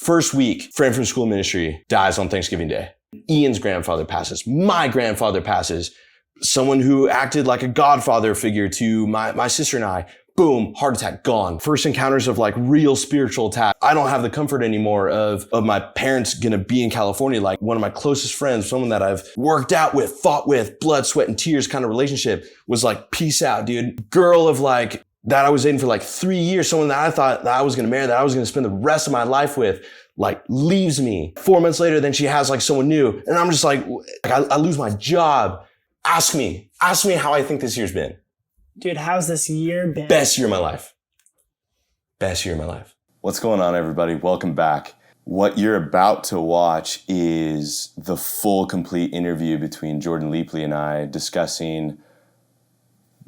First week, friend from school ministry dies on Thanksgiving Day. Ian's grandfather passes. My grandfather passes. Someone who acted like a godfather figure to my sister and I, boom, heart attack, gone. First encounters of like real spiritual attack. I don't have the comfort anymore of my parents gonna be in California. Like one of my closest friends, someone that I've worked out with, fought with, blood, sweat, and tears kind of relationship was like, peace out, dude. Girl of like, that I was dating for like 3 years, someone that I thought that I was gonna marry, that I was gonna spend the rest of my life with, like leaves me. 4 months later, then she has like someone new. And I'm just like I lose my job. Ask me how I think this year's been. Dude, how's this year been? Best year of my life. Best year of my life. What's going on, everybody? Welcome back. What you're about to watch is the full, complete interview between Jordan Leapley and I discussing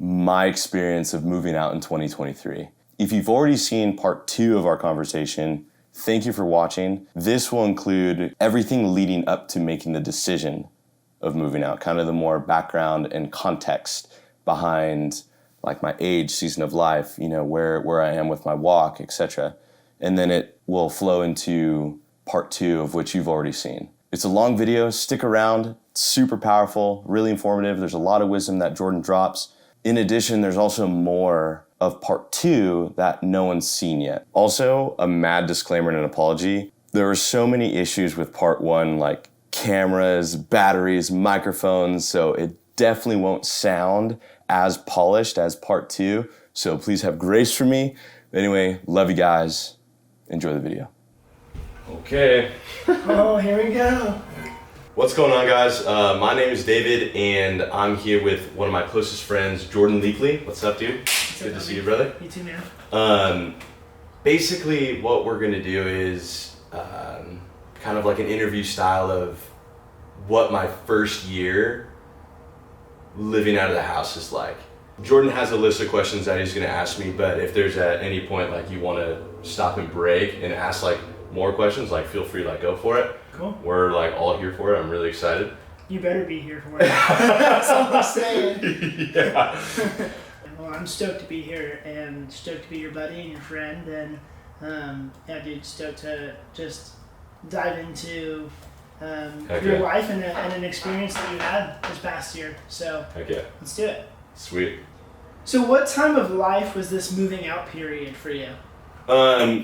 my experience of moving out in 2023. If you've already seen part 2 of our conversation, thank you for watching. This will include everything leading up to making the decision of moving out, kind of the more background and context behind like my age, season of life, you know, where I am with my walk, etc. And then it will flow into part 2 of which you've already seen. It's a long video, stick around, it's super powerful, really informative. There's a lot of wisdom that Jordan drops. In addition, there's also more of part 2 that no one's seen yet. Also, a mad disclaimer and an apology. There were so many issues with part 1, like cameras, batteries, microphones, so it definitely won't sound as polished as part 2, so please have grace for me. Anyway, love you guys. Enjoy the video. Okay. Oh, here we go. What's going on, guys? My name is David, and I'm here with one of my closest friends, Jordan Leapley. What's up, dude? Good to see you, brother. You too, man. Basically, what we're gonna do is kind of like an interview style of what my first year living out of the house is like. Jordan has a list of questions that he's gonna ask me, but if there's at any point like you wanna stop and break and ask like more questions, like feel free, like go for it. Cool. We're like all here for it. I'm really excited. You better be here for it. That's all I'm saying. Yeah. Well, I'm stoked to be here and stoked to be your buddy and your friend, and yeah, dude, stoked to just dive into your life and an experience that you had this past year. So Heck yeah. let's do it. Sweet. So what time of life was this moving out period for you?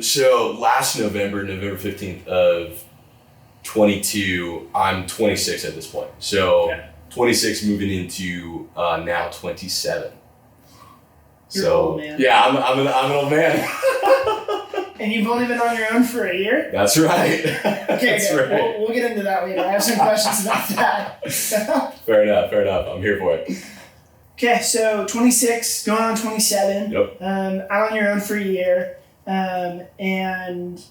So last November 15th of 22, I'm 26 at this point. So Okay. 26 moving into now 27. You're So old, man. yeah, I'm an old man. And you've only been on your own for a year? That's right. Okay, That's good. right. We'll get into that later. I have some questions about that. Fair enough. I'm here for it. Okay, so 26, going on 27. Yep. Out on your own for a year. And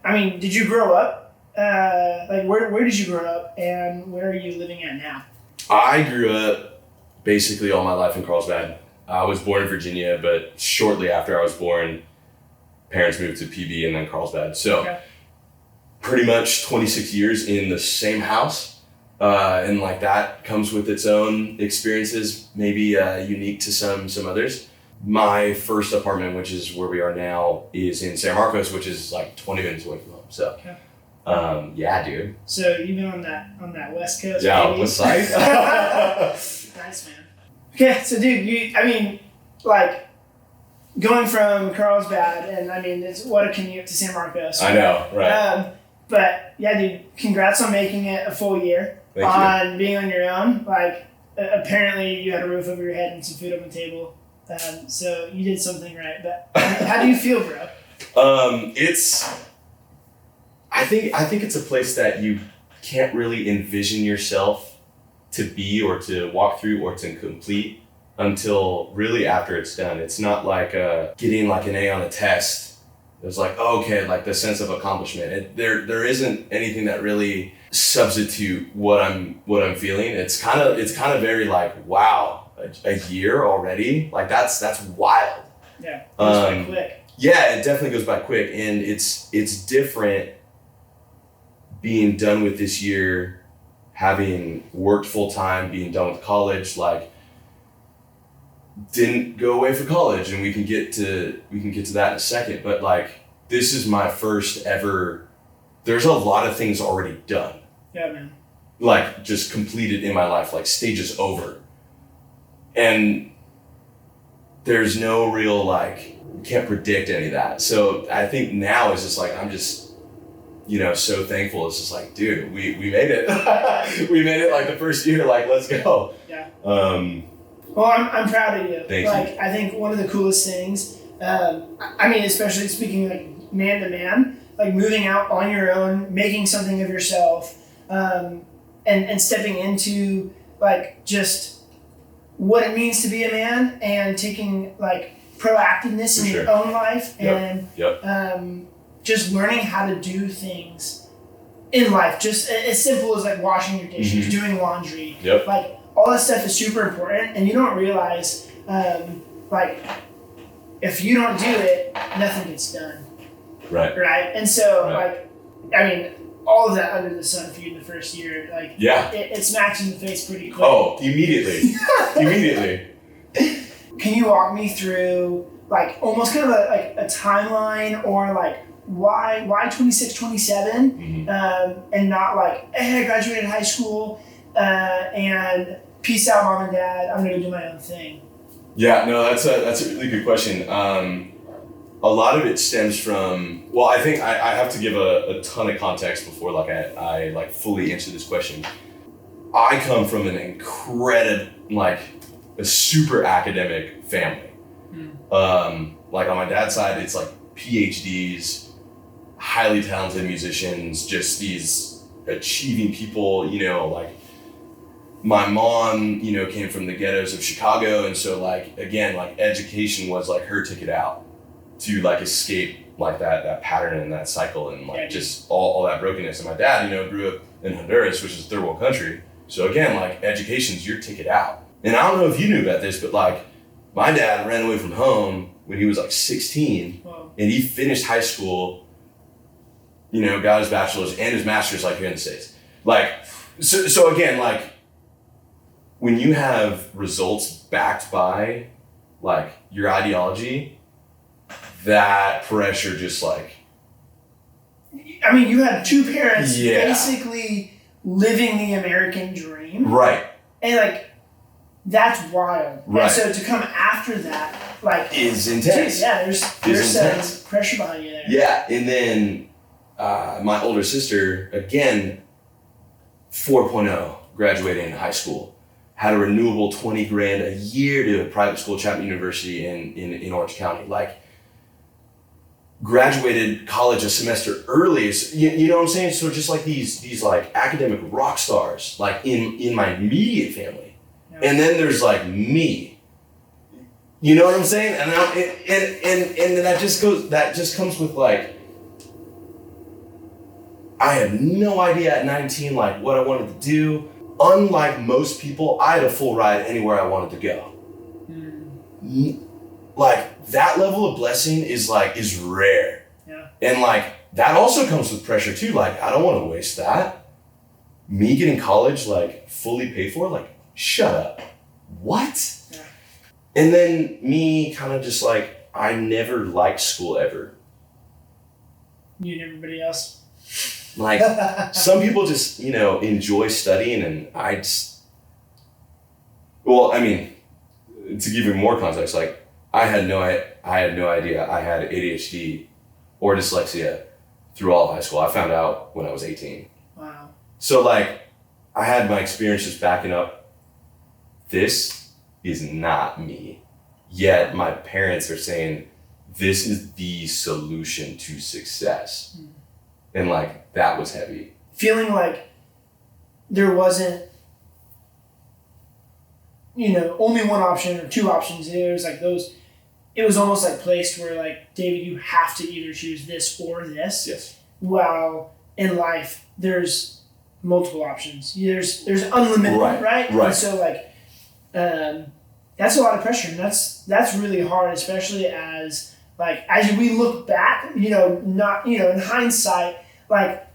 I mean, did you grow up? Like where did you grow up and where are you living at now? I grew up basically all my life in Carlsbad. I was born in Virginia, but shortly after I was born, parents moved to PB and then Carlsbad. So Okay. pretty much 26 years in the same house. And like that comes with its own experiences, maybe unique to some others. My first apartment, which is where we are now, is in San Marcos, which is like 20 minutes away from home. So, Okay. yeah, dude. So you've been on that West Coast. Yeah, baby. what's like? Nice, man. Okay, so dude, I mean, like, going from Carlsbad, and I mean, what a commute to San Marcos. I know, right? But yeah, dude, congrats on making it a full year. Thank you. On being on your own. Like, apparently you had a roof over your head and some food on the table. So you did something right. But how do you feel, bro? I think it's a place that you can't really envision yourself to be or to walk through or to complete until really after it's done. It's not like getting like an A on a test. It's like, oh, okay, like the sense of accomplishment. There isn't anything that really substitute what I'm feeling. It's kind of very like, wow, a year already. Like that's wild. Yeah, it goes by quick. Yeah, it definitely goes by quick, and it's different being done with this year, having worked full time, being done with college, like didn't go away for college, and we can get to that in a second, but like this is my first ever there's a lot of things already done. Yeah, man. Like just completed in my life, like stages over. And there's no real, like, can't predict any of that. So I think now is just like, I'm just, you know, so thankful. It's just like, dude, we made it. We made it like the first year, like, let's go. Yeah. Well, I'm proud of you. Thank like, you. I think one of the coolest things, I mean, especially speaking like man to man, like moving out on your own, making something of yourself, and stepping into like just what it means to be a man and taking like proactiveness in your own life and just learning how to do things in life, just as simple as like washing your dishes, doing laundry, like all that stuff is super important, and you don't realize like if you don't do it, nothing gets done. Right. And so like, I mean, all of that under the sun for you in the first year, like it smacks you in the face pretty quick. Oh, immediately. Immediately. Can you walk me through like almost kind of a timeline, or like why 26, 27 and not like, hey, I graduated high school and peace out, mom and dad, I'm gonna do my own thing? Yeah, no, that's a really good question. A lot of it stems from, well, I think I have to give a ton of context before like I like fully answer this question. I come from an incredible, like a super academic family. Like on my dad's side, it's like PhDs, highly talented musicians, just these achieving people, you know, like my mom, you know, came from the ghettos of Chicago. And so like, again, like education was like her ticket out to like escape like that pattern and that cycle and like just all that brokenness. And my dad, you know, grew up in Honduras, which is a third world country. So again, like education's your ticket out. And I don't know if you knew about this, but like my dad ran away from home when he was like 16 and he finished high school, you know, got his bachelor's and his master's like here in the States. Like, so again, like when you have results backed by like your ideology, that pressure just like, I mean, you had two parents basically living the American dream. Right. And like, that's wild. Right. And so to come after that, like, is intense. Geez, yeah, there's some pressure behind you there. Yeah. And then my older sister, again, 4.0, graduating high school, had a renewable $20,000 a year to a private school, Chapman University in Orange County. Like, graduated college a semester early. You know what I'm saying? So just like these like academic rock stars, like in my immediate family. Yeah. And then there's like me. You know what I'm saying? And that just comes with like, I had no idea at 19 like what I wanted to do. Unlike most people, I had a full ride anywhere I wanted to go. Like that level of blessing is rare. Yeah. And like that also comes with pressure too. Like I don't want to waste that. Me getting college like fully paid for, like shut up. What? Yeah. And then me kind of just like, I never liked school ever. You and everybody else. Like some people just, you know, enjoy studying, and I just, well, I mean, to give you more context, like I had no idea I had ADHD or dyslexia through all of high school. I found out when I was 18. Wow. So like I had my experiences backing up, this is not me. Yet my parents are saying, this is the solution to success. And like, that was heavy. Feeling like there wasn't, you know, only one option or two options. It was like those, it was almost like placed where like, David, you have to either choose this or this. Yes. While in life, there's multiple options. There's unlimited, right? And so like, that's a lot of pressure, and that's really hard, especially as we look back, you know, not, you know, in hindsight, like,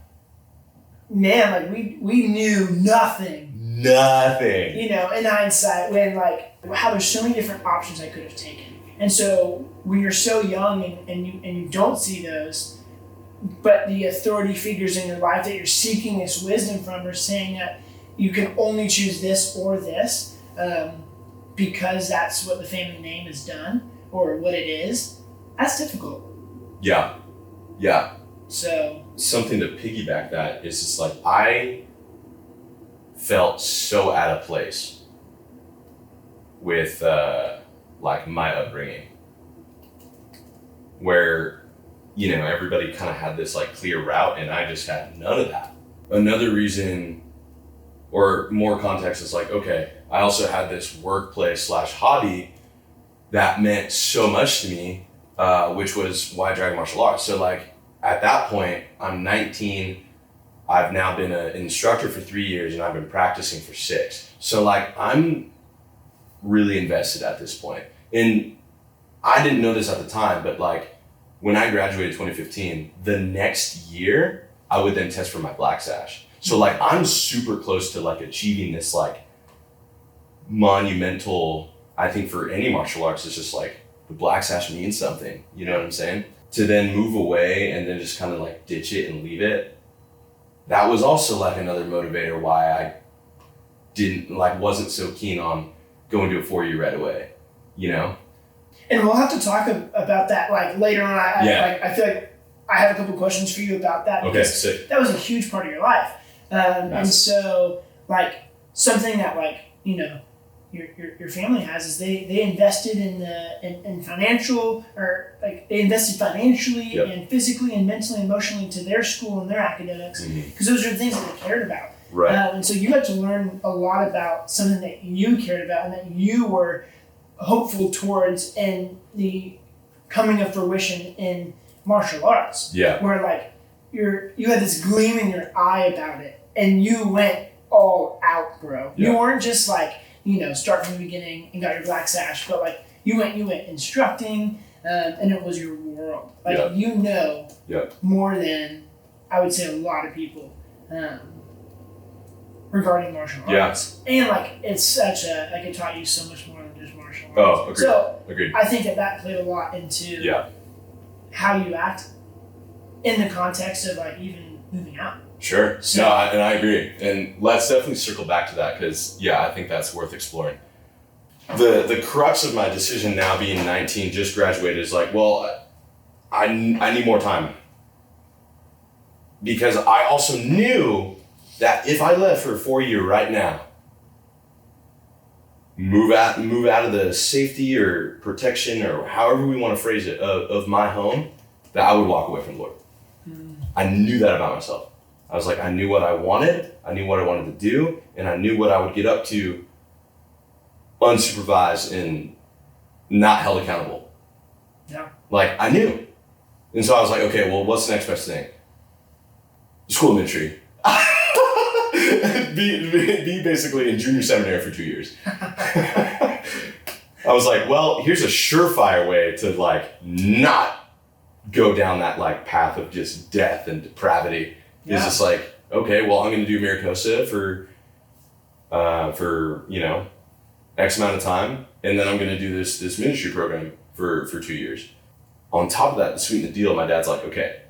man, like we knew nothing, you know, in hindsight, when like, how there's so many different options I could have taken. And so when you're so young and you don't see those, but the authority figures in your life that you're seeking this wisdom from are saying that you can only choose this or this because that's what the family name has done or what it is. That's difficult. Yeah. So something to piggyback that is just like, I felt so out of place with like my upbringing, where, you know, everybody kind of had this like clear route and I just had none of that. Another reason, or more context, is like, okay, I also had this workplace / hobby that meant so much to me, which was why I dragon martial arts. So like at that point, I'm 19, I've now been an instructor for 3 years and I've been practicing for 6. So like I'm really invested at this point. And I didn't know this at the time, but like when I graduated 2015, the next year I would then test for my black sash. So like I'm super close to like achieving this like monumental, I think for any martial arts, it's just like the black sash means something, you know what I'm saying? To then move away and then just kind of like ditch it and leave it. That was also like another motivator why I wasn't so keen on going to a 4-year right away, you know? And we'll have to talk about that like later on. I feel like I have a couple questions for you about that. Okay, sick. That was a huge part of your life. And so like something that like, you know, your family has is they invested in financial, or like they invested financially and physically and mentally, emotionally to their school and their academics, because those are the things that they cared about. Right. And so you had to learn a lot about something that you cared about and that you were hopeful towards, and the coming of fruition in martial arts. Yeah. Where like you had this gleam in your eye about it, and you went all out, bro. Yeah. You weren't just like, you know, start from the beginning and got your black sash, but like you went instructing, and it was your world. Like you know more than I would say a lot of people regarding martial arts. And like it's such a like it taught you so much more than just martial arts. Oh, agreed. So agreed. I think that played a lot into how you act in the context of like even moving out. Sure. So, no, I agree. And let's definitely circle back to that because, I think that's worth exploring. The crux of my decision now being 19, just graduated, is like, well, I need more time. Because I also knew that if I left for a 4-year right now, move out of the safety or protection or however we want to phrase it of my home, that I would walk away from the Lord. I knew that about myself. I was like, I knew what I wanted to do, and I knew what I would get up to unsupervised and not held accountable. Yeah. Like, I knew. And so I was like, okay, well, what's the next best thing? School ministry. be basically in junior seminary for 2 years. I was like, well, here's a surefire way to like not go down that like path of just death and depravity. It's just like, okay, well, I'm going to do Maricosa for you know, X amount of time, and then I'm going to do this ministry program for 2 years. On top of that, to sweeten the deal, my dad's like, okay,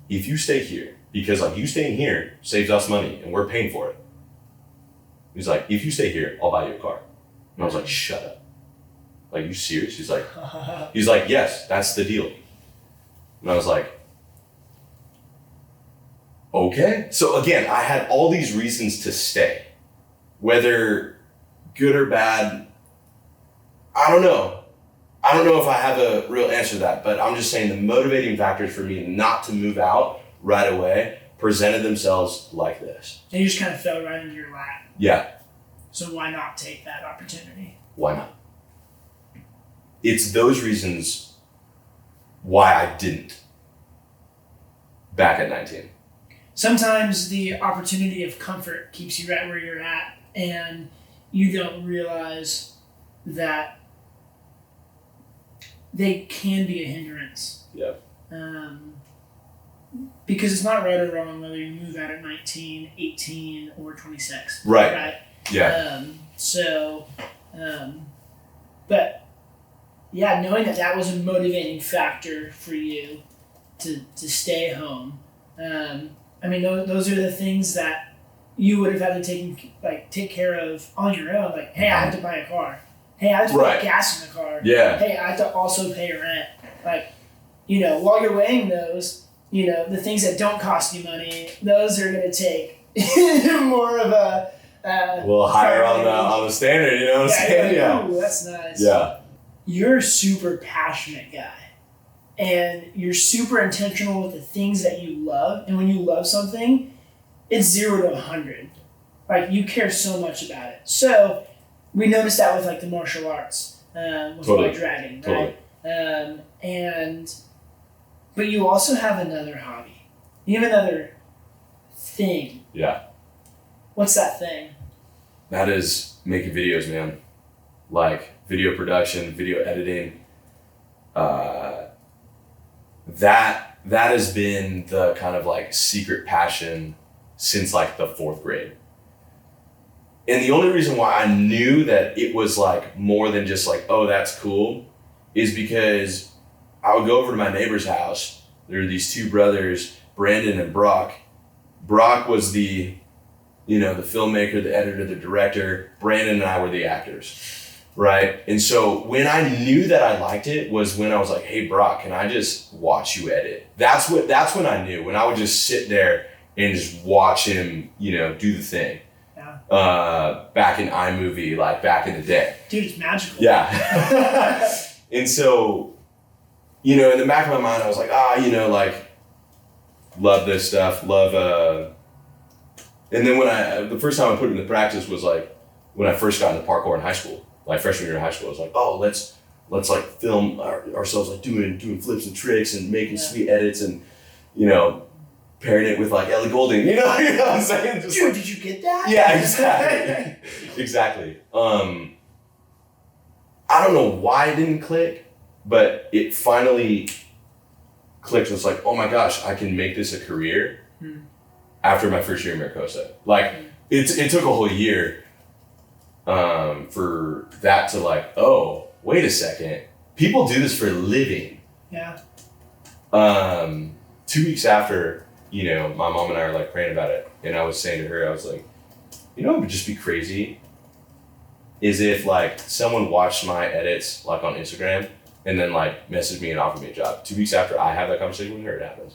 if you stay here, because like you staying here saves us money and we're paying for it. He's like, if you stay here, I'll buy you a car. And I was like, shut up. Like, you serious? He's like, yes, that's the deal. And I was like, okay. So again, I had all these reasons to stay, whether good or bad. I don't know if I have a real answer to that, but I'm just saying the motivating factors for me not to move out right away presented themselves like this. And you just kind of fell right into your lap. Yeah. So why not take that opportunity? Why not? It's those reasons why I didn't back at 19. Sometimes the opportunity of comfort keeps you right where you're at, and you don't realize that they can be a hindrance. Yeah. Because it's not right or wrong whether you move out at 19, 18, or 26. Right. Yeah. But yeah, knowing that was a motivating factor for you, to stay home. I mean, those are the things that you would have had to take care of on your own. Like, hey, I have to buy a car. Hey, I have to put gas in the car. Yeah. Hey, I have to also pay rent. Like, you know, while you're weighing those, you know, the things that don't cost you money, those are going to take more of a higher on the standard. You know what I'm saying? Yeah. Ooh, that's nice. Yeah. You're a super passionate guy, and you're super intentional with the things that you love. And when you love something, it's 0 to 100. Like, you care so much about it. So we noticed that with like the martial arts, with White Dragon, right? But you also have another hobby. You have another thing. Yeah. What's that thing? That is making videos, man. Like video production, video editing. That has been the kind of like secret passion since like the 4th grade. And the only reason why I knew that it was like more than just like, oh, that's cool, is because I would go over to my neighbor's house. There were these 2 brothers, Brandon and Brock. Brock was the filmmaker, the editor, the director. Brandon and I were the actors, right? And so when I knew that I liked it was when I was like, hey, Brock, can I just watch you edit? That's when I knew, when I would just sit there and just watch him, you know, do the thing. Back in iMovie, like back in the day. Dude, it's magical. Yeah. And so, you know, in the back of my mind, I was like, you know, like, love this stuff, and then the first time I put it into practice was like, when I first got into parkour in high school, like freshman year in high school. I was like, oh, let's like film ourselves like doing flips and tricks and making sweet edits and, you know, pairing it with like Ellie Goulding, you know what I'm saying? Just dude, did you get that? Yeah, exactly. Exactly. I don't know why it didn't click, but it finally clicked. It's like, oh my gosh, I can make this a career after my first year in Maricosta. Like, it took a whole year for that to like, oh, wait a second. People do this for a living. Yeah. 2 weeks after, you know, my mom and I were like praying about it, and I was saying to her, I was like, you know, it would just be crazy is if like someone watched my edits like on Instagram and then like messaged me and offered me a job. 2 weeks after I have that conversation with her, it happens.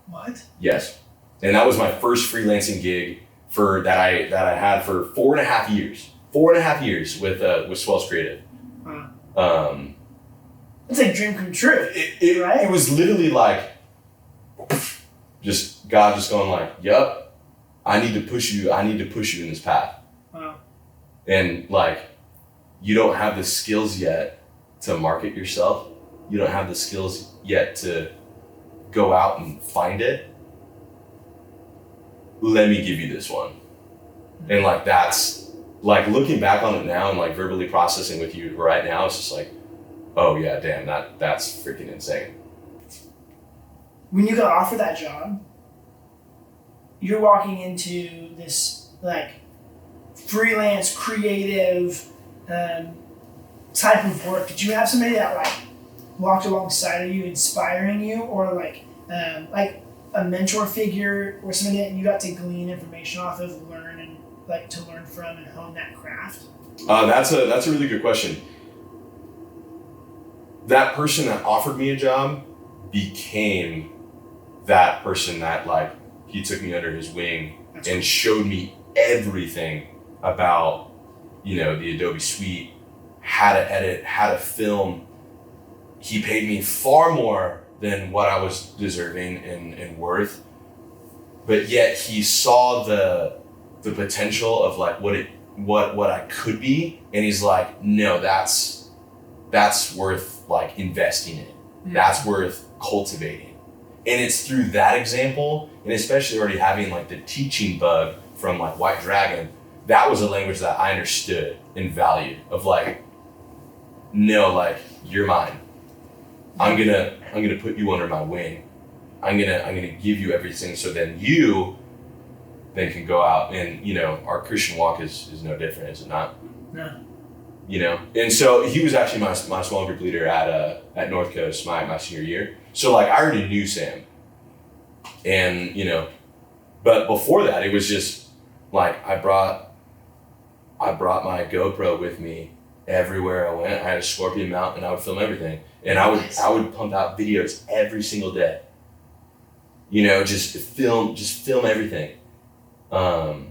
What? Yes. And that was my first freelancing gig that I had for 4.5 years. 4.5 years with Swells Creative. Wow. It's like a dream come true. Right? It was literally like just God just going like, yup, I need to push you in this path. Wow. And like, you don't have the skills yet to market yourself. You don't have the skills yet to go out and find it. Let me give you this one. And like, that's like looking back on it now and like verbally processing with you right now, it's just like, oh yeah, damn, that's freaking insane. When you got offered that job, you're walking into this like freelance, creative type of work. Did you have somebody that like walked alongside of you, inspiring you, or like a mentor figure, or somebody that you got to glean information off of, learn from, and hone that craft? That's a really good question. That person that offered me a job became that person that like he took me under his wing and showed me everything about, you know, the Adobe Suite, how to edit, how to film. He paid me far more than what I was deserving and worth, but yet he saw the potential of like what I could be, and he's like, no, that's worth like investing in. Mm-hmm. That's worth cultivating. And it's through that example, and especially already having like the teaching bug from like White Dragon, that was a language that I understood and valued, of like, no, like, you're mine. I'm gonna put you under my wing. I'm gonna give you everything, so then you then can go out and, you know, our Christian walk is no different, is it not? No. You know? And so he was actually my small group leader at North Coast my senior year. So like I already knew Sam, and but before that it was just like I brought my GoPro with me everywhere I went. I had a Scorpion mount and I would film everything, and I would pump out videos every single day. Just film everything. Did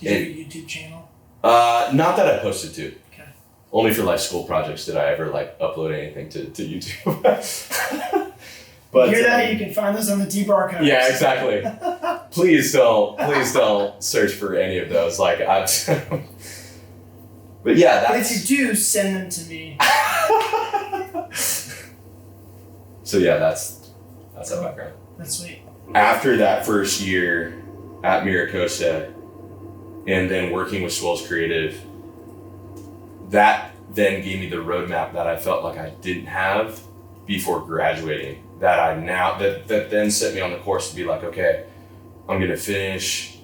you have a YouTube channel? Not that I posted to. Okay. Only for like school projects did I ever like upload anything to YouTube. But hear that? You can find those on the deep archives. Yeah, exactly. Please don't search for any of those. Like but yeah, but if you do, send them to me. So yeah, that's that background. That's sweet. After that first year at Miracosta, and then working with Swells Creative, that then gave me the roadmap that I felt like I didn't have before graduating. That then set me on the course to be like, okay, I'm gonna finish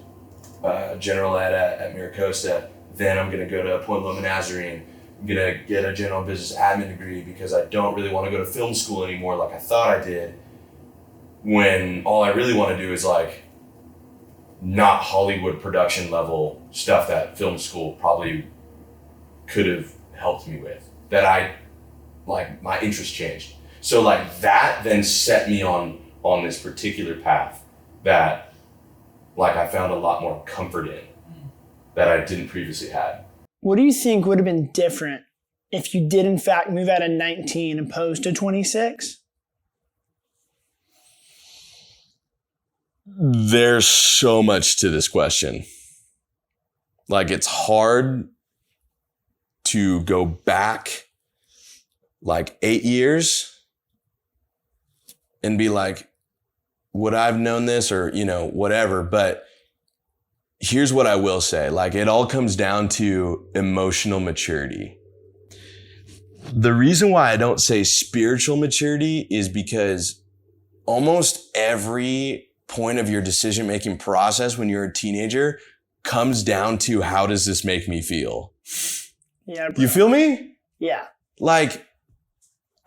general ed at Miracosta, then I'm gonna go to Point Loma Nazarene. I'm gonna get a general business admin degree because I don't really want to go to film school anymore like I thought I did, when all I really want to do is like not Hollywood production level stuff that film school probably could have helped me with, that my interest changed. So like that then set me on this particular path that like I found a lot more comfort in that I didn't previously have. What do you think would have been different if you did in fact move out at 19 opposed to 26? There's so much to this question. Like it's hard to go back like 8 years and be like, would I have known this or, whatever. But here's what I will say. Like it all comes down to emotional maturity. The reason why I don't say spiritual maturity is because almost every point of your decision-making process when you're a teenager comes down to, how does this make me feel? Yeah. Bro. You feel me? Yeah. Like,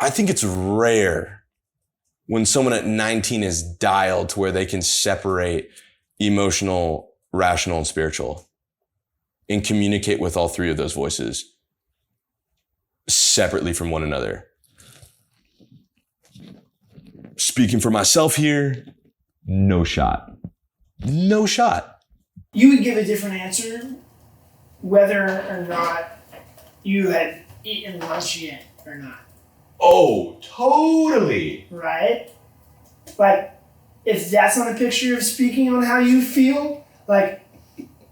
I think it's rare when someone at 19 is dialed to where they can separate emotional, rational, and spiritual and communicate with all three of those voices separately from one another. Speaking for myself here, no shot. No shot. You would give a different answer whether or not you had eaten lunch yet or not. Oh, totally. Right? Like, if that's not a picture of speaking on how you feel, like,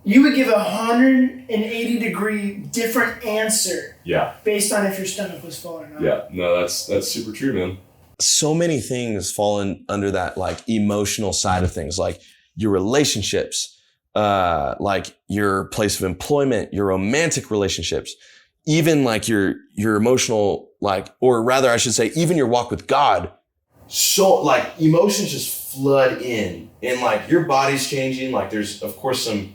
you would give 180-degree different answer. Yeah. Based on if your stomach was full or not. Yeah. No, that's super true, man. So many things fall under that like emotional side of things, like your relationships, like your place of employment, your romantic relationships, even like your emotional, like, or rather I should say, even your walk with God. So like emotions just flood in, and like your body's changing. Like there's of course some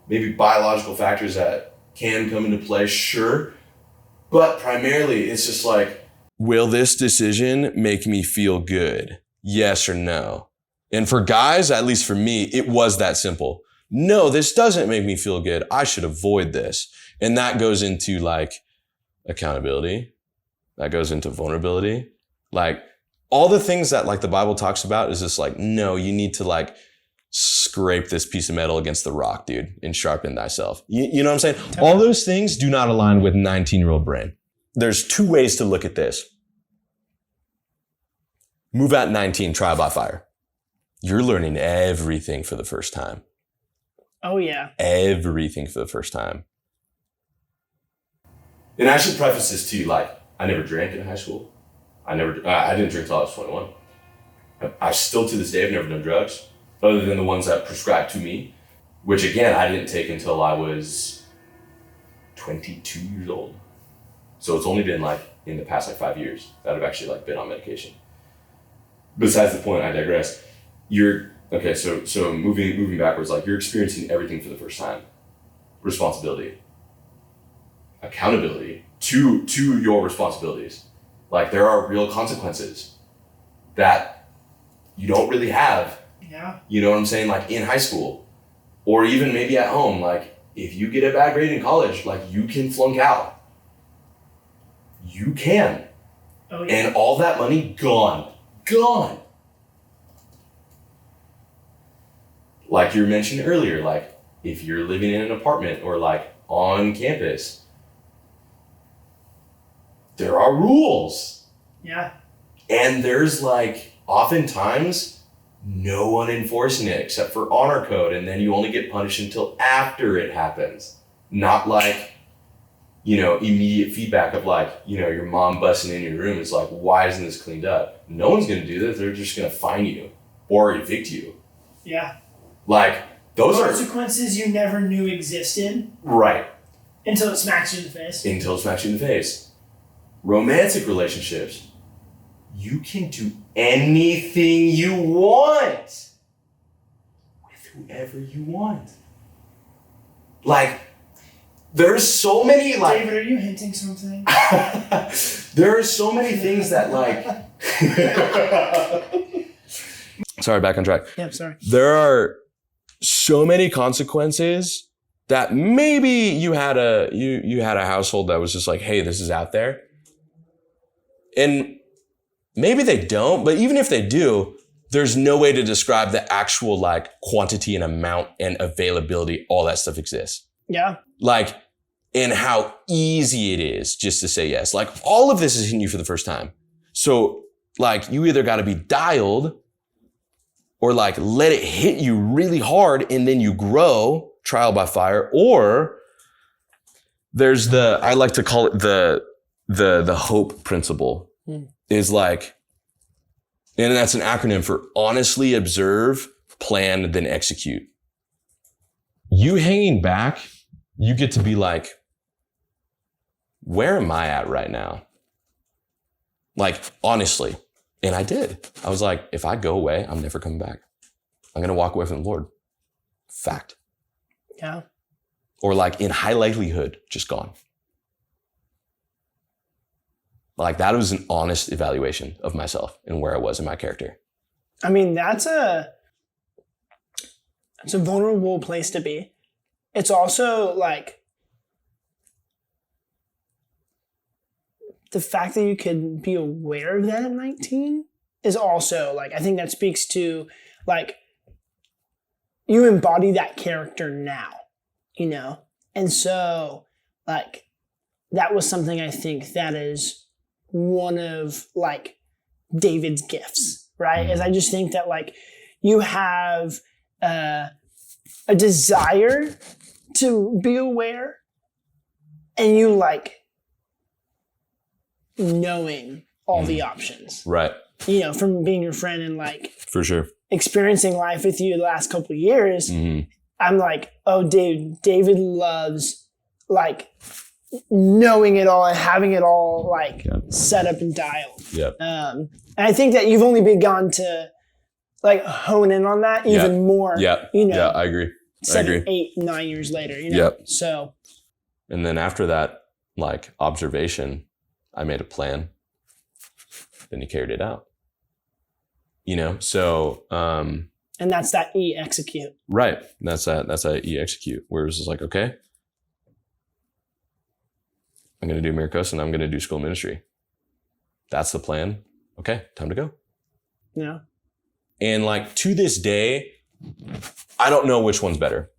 maybe biological factors that can come into play, sure. But primarily it's just like, will this decision make me feel good? Yes or no? And for guys, at least for me, it was that simple. No, this doesn't make me feel good. I should avoid this. And that goes into like accountability. That goes into vulnerability. Like all the things that like the Bible talks about is just like, no, you need to like scrape this piece of metal against the rock, dude, and sharpen thyself. You know what I'm saying? All those things do not align with 19-year-old brain. There's two ways to look at this. Move out 19, trial by fire. You're learning everything for the first time. Oh, yeah. Everything for the first time. And I should preface this too, like, I never drank in high school. I didn't drink until I was 21. I still to this day have never done drugs, other than the ones that prescribed to me, which again, I didn't take until I was 22 years old. So it's only been like in the past like 5 years that I've actually like been on medication. Besides the point, I digress. Okay, so moving backwards, like you're experiencing everything for the first time. Responsibility. Accountability to your responsibilities. Like there are real consequences that you don't really have. Yeah. You know what I'm saying? Like in high school or even maybe at home, like if you get a bad grade in college, like you can flunk out. You can. Oh, yeah. And all that money gone. Like you were mentioning earlier, like if you're living in an apartment or like on campus, there are rules. Yeah. And there's like oftentimes no one enforcing it except for honor code, and then you only get punished until after it happens. Not like, you know, immediate feedback of like, you know, your mom busting in your room. It's like, why isn't this cleaned up? No one's gonna do that. They're just gonna fine you or evict you. Yeah. Like those consequences you never knew existed. Right. Until it smacks you in the face. Romantic relationships. You can do anything you want with whoever you want. Like, there's so many, like... David, are you hinting something? There are so many things that, like... Sorry, back on track. Yeah, sorry. There are so many consequences that maybe you had a household that was just like, hey, this is out there. And maybe they don't, but even if they do, there's no way to describe the actual like quantity and amount and availability, all that stuff exists. Yeah. Like, and how easy it is just to say yes. Like all of this is hitting you for the first time. So like you either got to be dialed or like let it hit you really hard and then you grow trial by fire, or there's I like to call it the hope principle. Is like, and that's an acronym for honestly observe, plan, then execute. You hanging back, you get to be like, where am I at right now? Like, honestly. And I did. I was like, if I go away, I'm never coming back. I'm going to walk away from the Lord. Fact. Yeah. Or like in high likelihood, just gone. Like that was an honest evaluation of myself and where I was in my character. I mean, that's a vulnerable place to be. It's also like the fact that you could be aware of that at 19 is also like, I think that speaks to like, you embody that character now, you know? And so like, that was something I think that is one of like David's gifts, right? Is I just think that like you have a desire to be aware and you like knowing all the options. Right. You know, from being your friend and like for sure experiencing life with you the last couple of years, I'm like, oh, David loves like knowing it all and having it all like set up and dialed. Yep. And I think that you've only begun to like hone in on that even more. Yeah. You know. Yeah, I agree. 8, 9 years later. You know. Yep. So. And then after that, like observation, I made a plan. Then he carried it out. You know. So. And that's that E execute. Right. That's that E execute. Where it was just like, okay, I'm going to do Miracos and I'm going to do school ministry. That's the plan. Okay, time to go. Yeah. And like to this day, I don't know which one's better.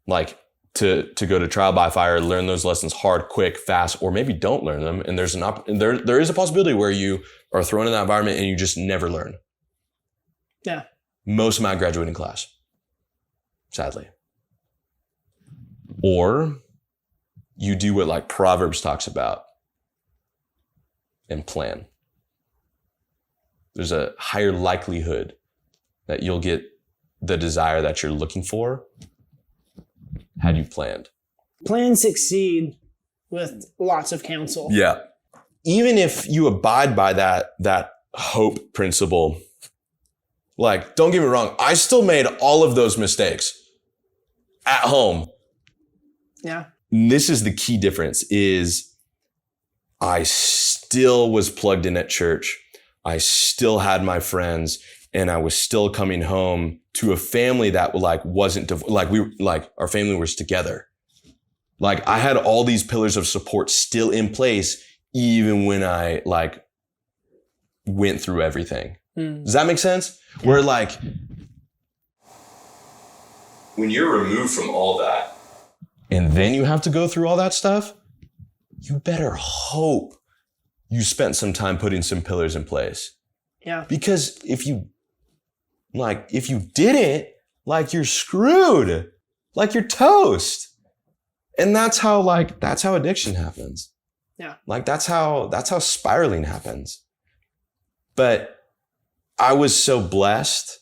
Like to go to trial by fire, learn those lessons hard, quick, fast, or maybe don't learn them. And there's there is a possibility where you are thrown in that environment and you just never learn. Yeah. Most of my graduating class, sadly. Or you do what like Proverbs talks about and plan. There's a higher likelihood that you'll get the desire that you're looking for had you planned. Plan, succeed with lots of counsel. Yeah. Even if you abide by that hope principle, like, don't get me wrong, I still made all of those mistakes at home. Yeah. This is the key difference is I still was plugged in at church. I still had my friends, and I was still coming home to a family that like wasn't our family was together. Like I had all these pillars of support still in place, even when I like went through everything. Does that make sense? Yeah. Where like, when you're removed from all that, and then you have to go through all that stuff, you better hope you spent some time putting some pillars in place. Yeah. Because if you didn't, like you're screwed. Like you're toast. And that's how addiction happens. Yeah. Like that's how spiraling happens. But I was so blessed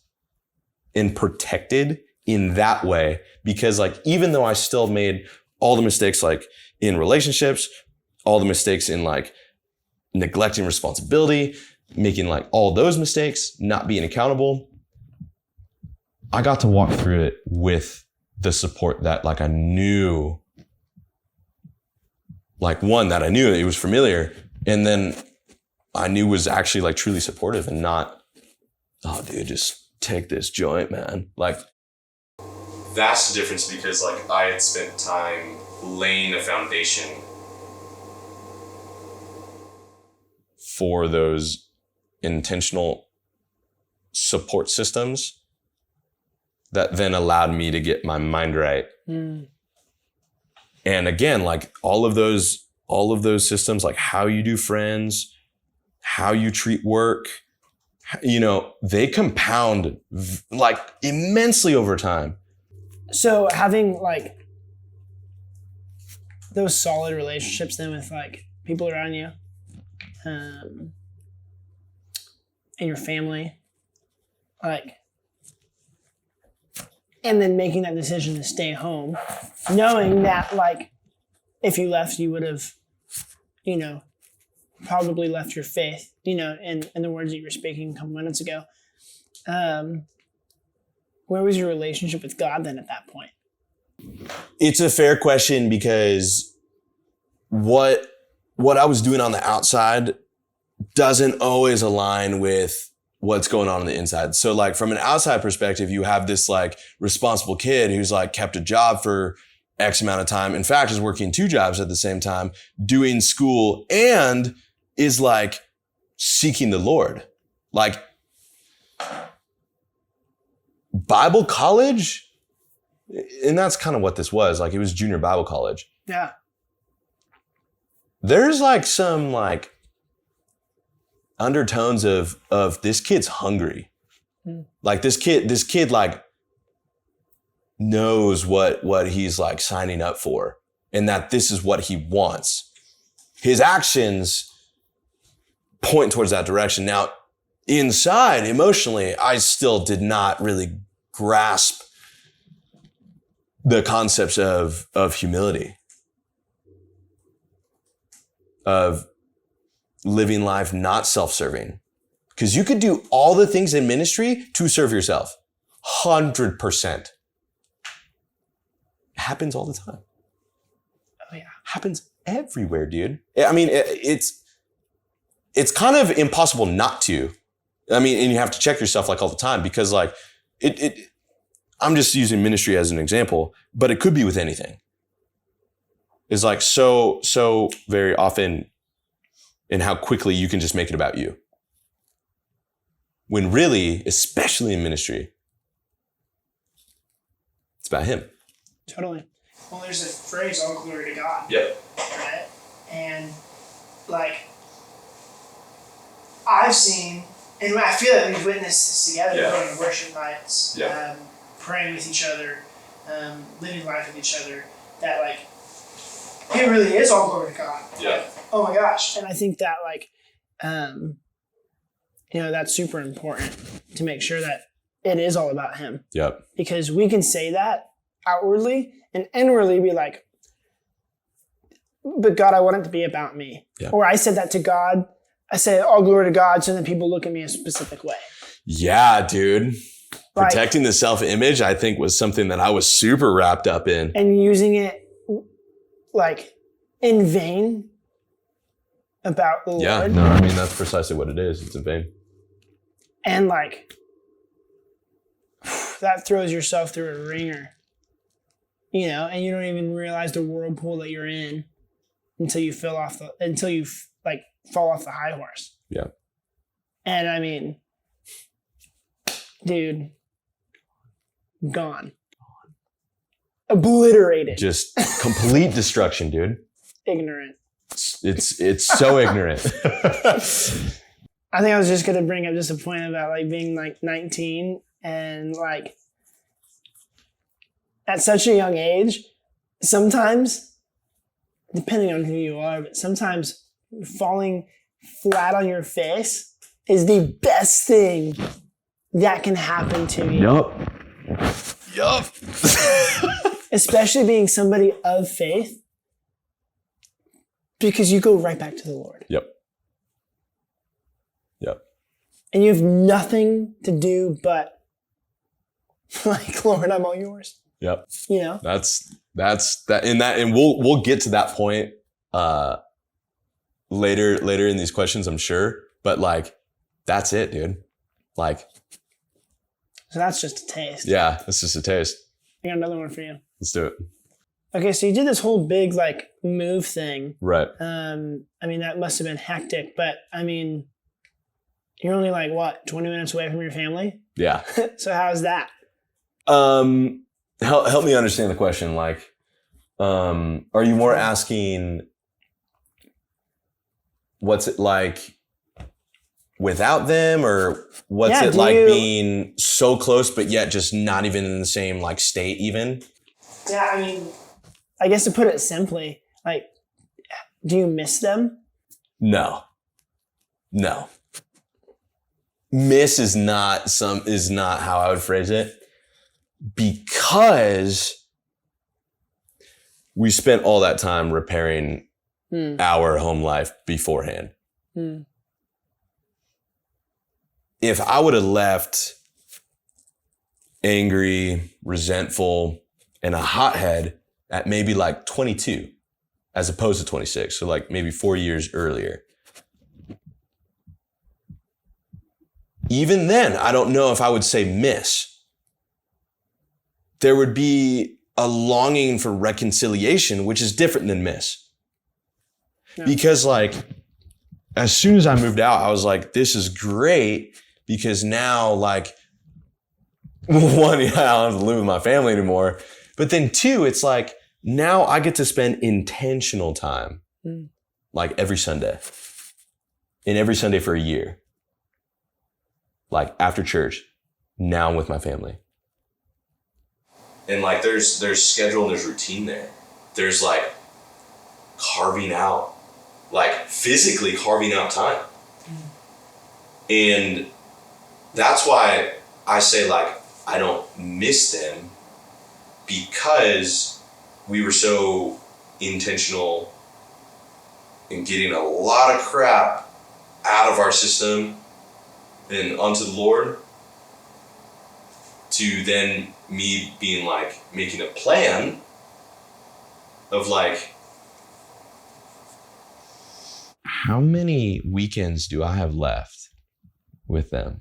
and protected in that way, because like, even though I still made all the mistakes, like in relationships, all the mistakes in like neglecting responsibility, making like all those mistakes, not being accountable, I got to walk through it with the support that like I knew, like one that I knew it was familiar, and then I knew was actually like truly supportive and not, oh dude, just take this joint, man. Like that's the difference, because like I had spent time laying a foundation for those intentional support systems that then allowed me to get my mind right. And again, like all of those systems, like how you do friends, how you treat work, you know, they compound like immensely over time. So having like those solid relationships then with like people around you, and your family, like, and then making that decision to stay home, knowing that like if you left, you would have, you know, probably left your faith, you know, in the words that you were speaking a couple minutes ago. Where was your relationship with God then at that point? It's a fair question, because what I was doing on the outside doesn't always align with what's going on the inside. So like from an outside perspective, you have this like responsible kid who's like kept a job for X amount of time. In fact, is working 2 jobs at the same time, doing school, and is like seeking the Lord. Like Bible college, and that's kind of what this was. Like it was junior Bible college. Yeah. There's like some like undertones of this kid's hungry. Like this kid like knows what he's like signing up for, and that this is what he wants. His actions point towards that direction. Now, inside, emotionally, I still did not really grasp the concepts of humility, of living life not self-serving. Because you could do all the things in ministry to serve yourself. 100%. It happens all the time. Oh yeah. Happens everywhere, dude. I mean, it's kind of impossible not to. I mean, and you have to check yourself like all the time, because like I'm just using ministry as an example, but it could be with anything. It's like so very often in how quickly you can just make it about you. When really, especially in ministry, it's about him. Totally. Well, there's a phrase, all glory to God. Yep. Right? And like, I've seen, and I feel like we've witnessed this together, going to worship nights, praying with each other, living life with each other, that like, it really is all glory to God. Yeah. Like, oh my gosh. And I think that like, you know, that's super important to make sure that it is all about him. Yep. Because we can say that outwardly and inwardly be like, but God, I want it to be about me. Yeah. Or I said that to God. I said all glory to God, so that people look at me a specific way. Yeah, dude. Like, protecting the self-image, I think, was something that I was super wrapped up in. And using it like in vain about the Yeah, Lord. no, I mean, that's precisely what it is. It's a vain. And like, that throws yourself through a ringer, you know, and you don't even realize the whirlpool that you're in until you fall off the high horse. Yeah. And I mean, dude, gone. Obliterated. Just complete destruction, dude. Ignorant. It's so ignorant. I think I was just gonna bring up just a point about like being like 19 and like at such a young age, sometimes, depending on who you are, but sometimes falling flat on your face is the best thing that can happen to you. Yup. Especially being somebody of faith, because you go right back to the Lord. Yep. And you have nothing to do but like, Lord, I'm all yours. Yep. You know? That's that and we'll get to that point later in these questions, I'm sure. But like, that's it, dude. Like, so that's just a taste. yeah, that's just a taste. I got another one for you. Let's do it. Okay, so you did this whole big like move thing. Right. I mean, that must have been hectic, but I mean, you're only like what, 20 minutes away from your family? Yeah. So how's that? Help me understand the question. Like, are you more asking what's it like without them, or what's it like being so close but yet just not even in the same like state even? Yeah, I mean, I guess to put it simply, like, do you miss them? No. Miss is not how I would phrase it, because we spent all that time repairing our home life beforehand. If I would have left angry, resentful, and a hothead at maybe like 22 as opposed to 26, so like maybe 4 years earlier, even then, I don't know if I would say miss. There would be a longing for reconciliation, which is different than miss. Yeah. Because like, as soon as I moved out, I was like, this is great, because now like, one, I don't have to live with my family anymore. But then two, it's like, now I get to spend intentional time, like every Sunday, and every Sunday for a year. Like after church, now I'm with my family. And like there's schedule and there's routine there. There's like carving out, like physically carving out time. And that's why I say like, I don't miss them, because we were so intentional in getting a lot of crap out of our system and onto the Lord, to then me being like making a plan of like, how many weekends do I have left with them?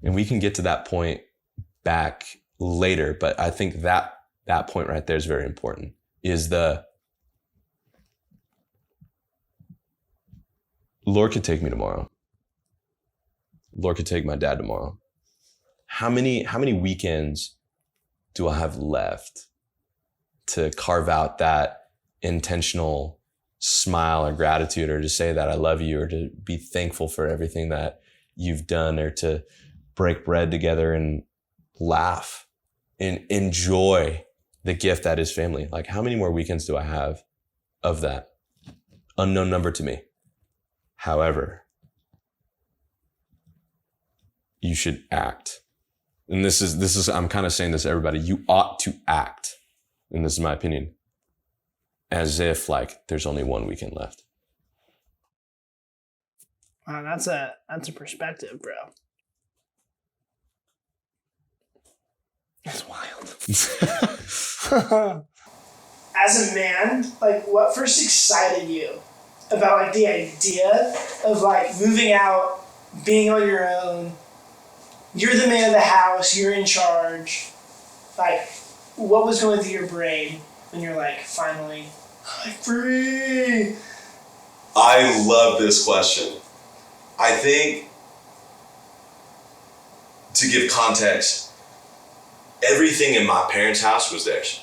And we can get to that point back later, but I think that point right there is very important, is the Lord could take me tomorrow. Lord could take my dad tomorrow. How many weekends do I have left to carve out that intentional smile or gratitude, or to say that I love you, or to be thankful for everything that you've done, or to break bread together and laugh and enjoy the gift that is family? Like, how many more weekends do I have of that? Unknown number to me. However, you should act. And this is, I'm kind of saying this to everybody. You ought to act, and this is my opinion, as if like there's only one weekend left. Wow, that's a perspective, bro. That's wild. As a man, like, what first excited you about like the idea of like moving out, being on your own. You're the man of the house. You're in charge. Like, what was going through your brain when you're like, finally, I'm free? I love this question. I think, to give context, everything in my parents' house was theirs.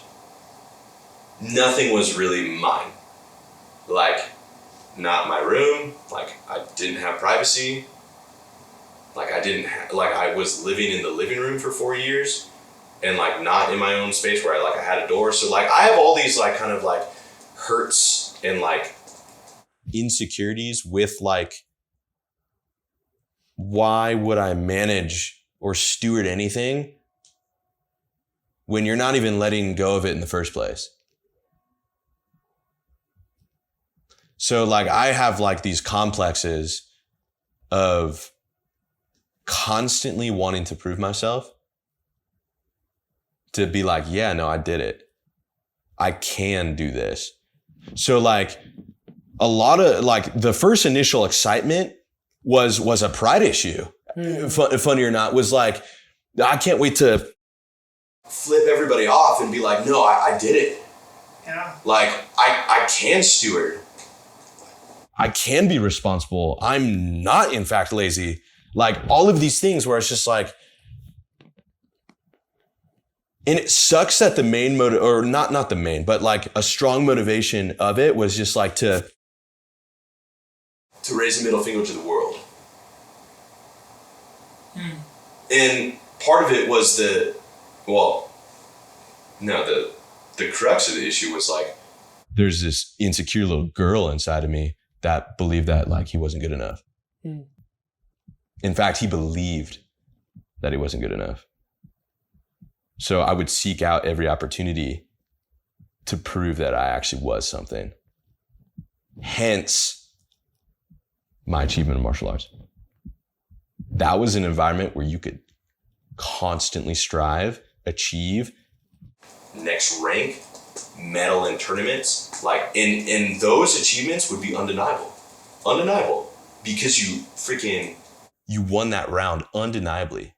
Nothing was really mine. Like, not my room. Like, I didn't have privacy. Like, I was living in the living room for 4 years and, like, not in my own space where I had a door. So, like, I have all these, like, kind of, like, hurts and, like, insecurities with, like, why would I manage or steward anything when you're not even letting go of it in the first place? So, like, I have, like, these complexes of constantly wanting to prove myself, to be like, yeah, no, I did it. I can do this. So, like, a lot of, like, the first initial excitement was a pride issue. Funny or not, was like, I can't wait to flip everybody off and be like, no, I did it. Yeah. Like, I can steward. I can be responsible. I'm not, in fact, lazy. Like, all of these things where it's just like, and it sucks that the main motive, or not the main, but like a strong motivation of it was just like to raise a middle finger to the world. And part of it was the crux of the issue was like, there's this insecure little girl inside of me that believed that, like, he wasn't good enough. In fact, he believed that he wasn't good enough. So I would seek out every opportunity to prove that I actually was something. Hence my achievement in martial arts. That was an environment where you could constantly strive, achieve, next rank, medal in tournaments. Like, and those achievements would be undeniable. Undeniable. Because you won that round undeniably.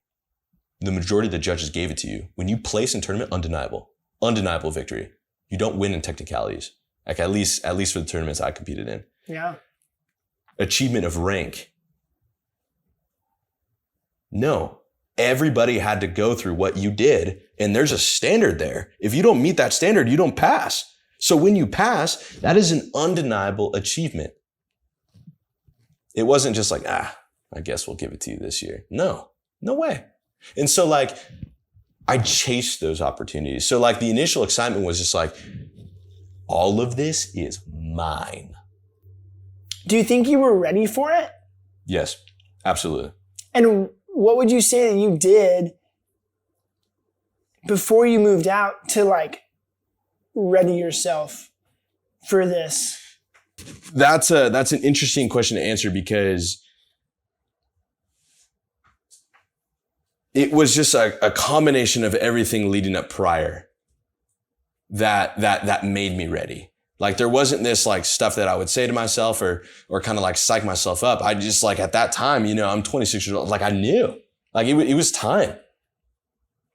The majority of the judges gave it to you. When you place in tournament, undeniable victory. You don't win in technicalities. Like, at least for the tournaments I competed in. Yeah. Achievement of rank. No, everybody had to go through what you did, and there's a standard there. If you don't meet that standard, you don't pass. So when you pass, that is an undeniable achievement. It wasn't just like, I guess we'll give it to you this year. No way. And so, like, I chased those opportunities. So, like, the initial excitement was just like, all of this is mine. Do you think you were ready for it? Yes, absolutely. And what would you say that you did before you moved out to, like, ready yourself for this? That's an interesting question to answer, because it was just a combination of everything leading up prior that made me ready. Like, there wasn't this, like, stuff that I would say to myself or kind of, like, psych myself up. I just, like, at that time, you know, I'm 26 years old. Like, I knew. Like, it was time.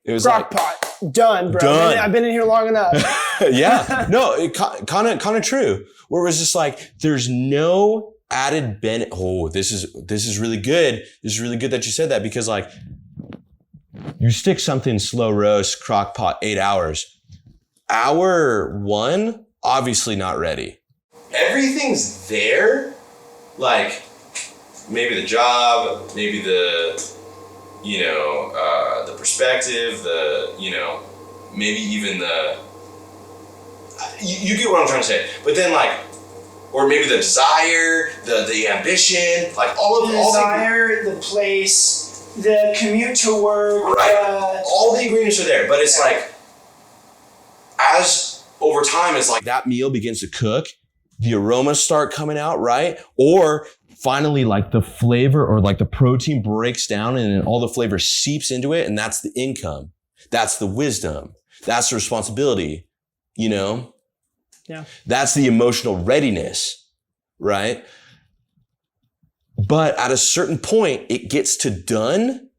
It was Crock pot. Done, bro. Done. I've been in here long enough. Yeah. No, it kind of true. Where it was just like, there's no added benefit. Oh, this is really good. This is really good that you said that, because, like, you stick something slow roast, crock pot, 8 hours. Hour 1, obviously not ready. Everything's there. Like, maybe the job, maybe the perspective, maybe even you get what I'm trying to say. But then, like, or maybe the desire, the ambition, like all the desire, the place, the commute to work. Right. All the ingredients are there, but it's like, as over time, it's like that meal begins to cook, the aromas start coming out, right? Or finally, like, the flavor or, like, the protein breaks down and then all the flavor seeps into it. And that's the income. That's the wisdom. That's the responsibility, you know? Yeah. That's the emotional readiness. right? But at a certain point, it gets to done.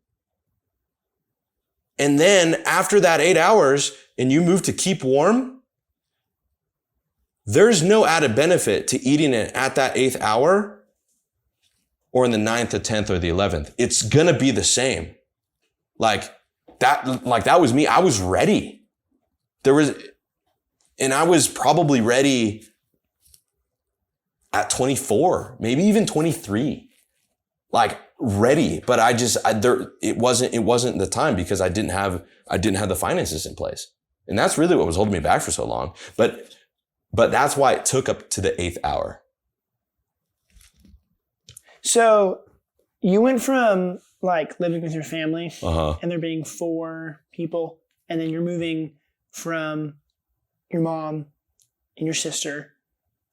And then after that 8 hours and you move to keep warm, there's no added benefit to eating it at that 8th hour or in the 9th, the 10th, or the 11th. It's going to be the same. Like that was me. I was ready. And I was probably ready at 24, maybe even 23. Like ready, but it wasn't the time because I didn't have the finances in place. And that's really what was holding me back for so long. But that's why it took up to the 8th hour. So you went from like living with your family Uh-huh. and there being 4 people, and then you're moving from your mom and your sister,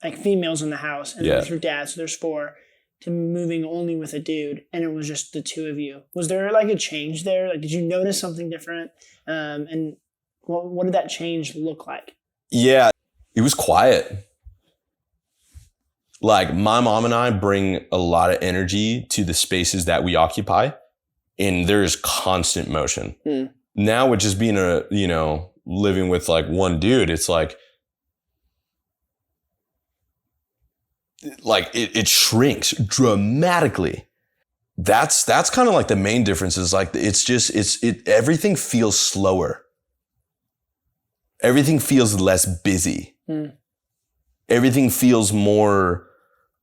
like females in the house, and then with your dad, so there's 4, to moving only with a dude, and it was just the 2 of you. Was there like a change there? Like, did you notice something different? And what did that change look like? Yeah, it was quiet. Like my mom and I bring a lot of energy to the spaces that we occupy, and there's constant motion. Now with just being living with like one dude, it's like it shrinks dramatically. That's kind of like the main difference is like, everything feels slower. Everything feels less busy. Everything feels more,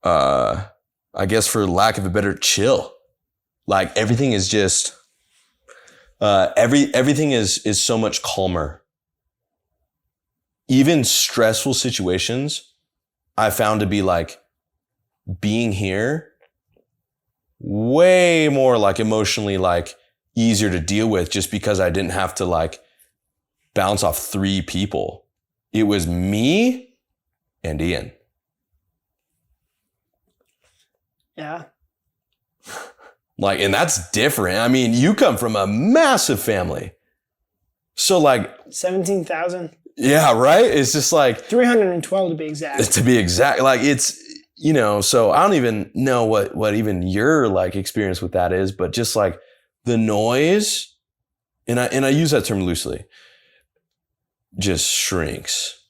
I guess for lack of a better, chill. Like everything is just, everything is so much calmer. Even stressful situations, I found to be like, being here way more like emotionally like easier to deal with just because I didn't have to like bounce off 3 people. It was me and Ian. Yeah. Like, and that's different. I mean, you come from a massive family. So like 17,000. Yeah, right? It's just like 312 to be exact. To be exact. Like it's, so I don't even know what even your like experience with that is, but just like the noise, and I use that term loosely, just shrinks.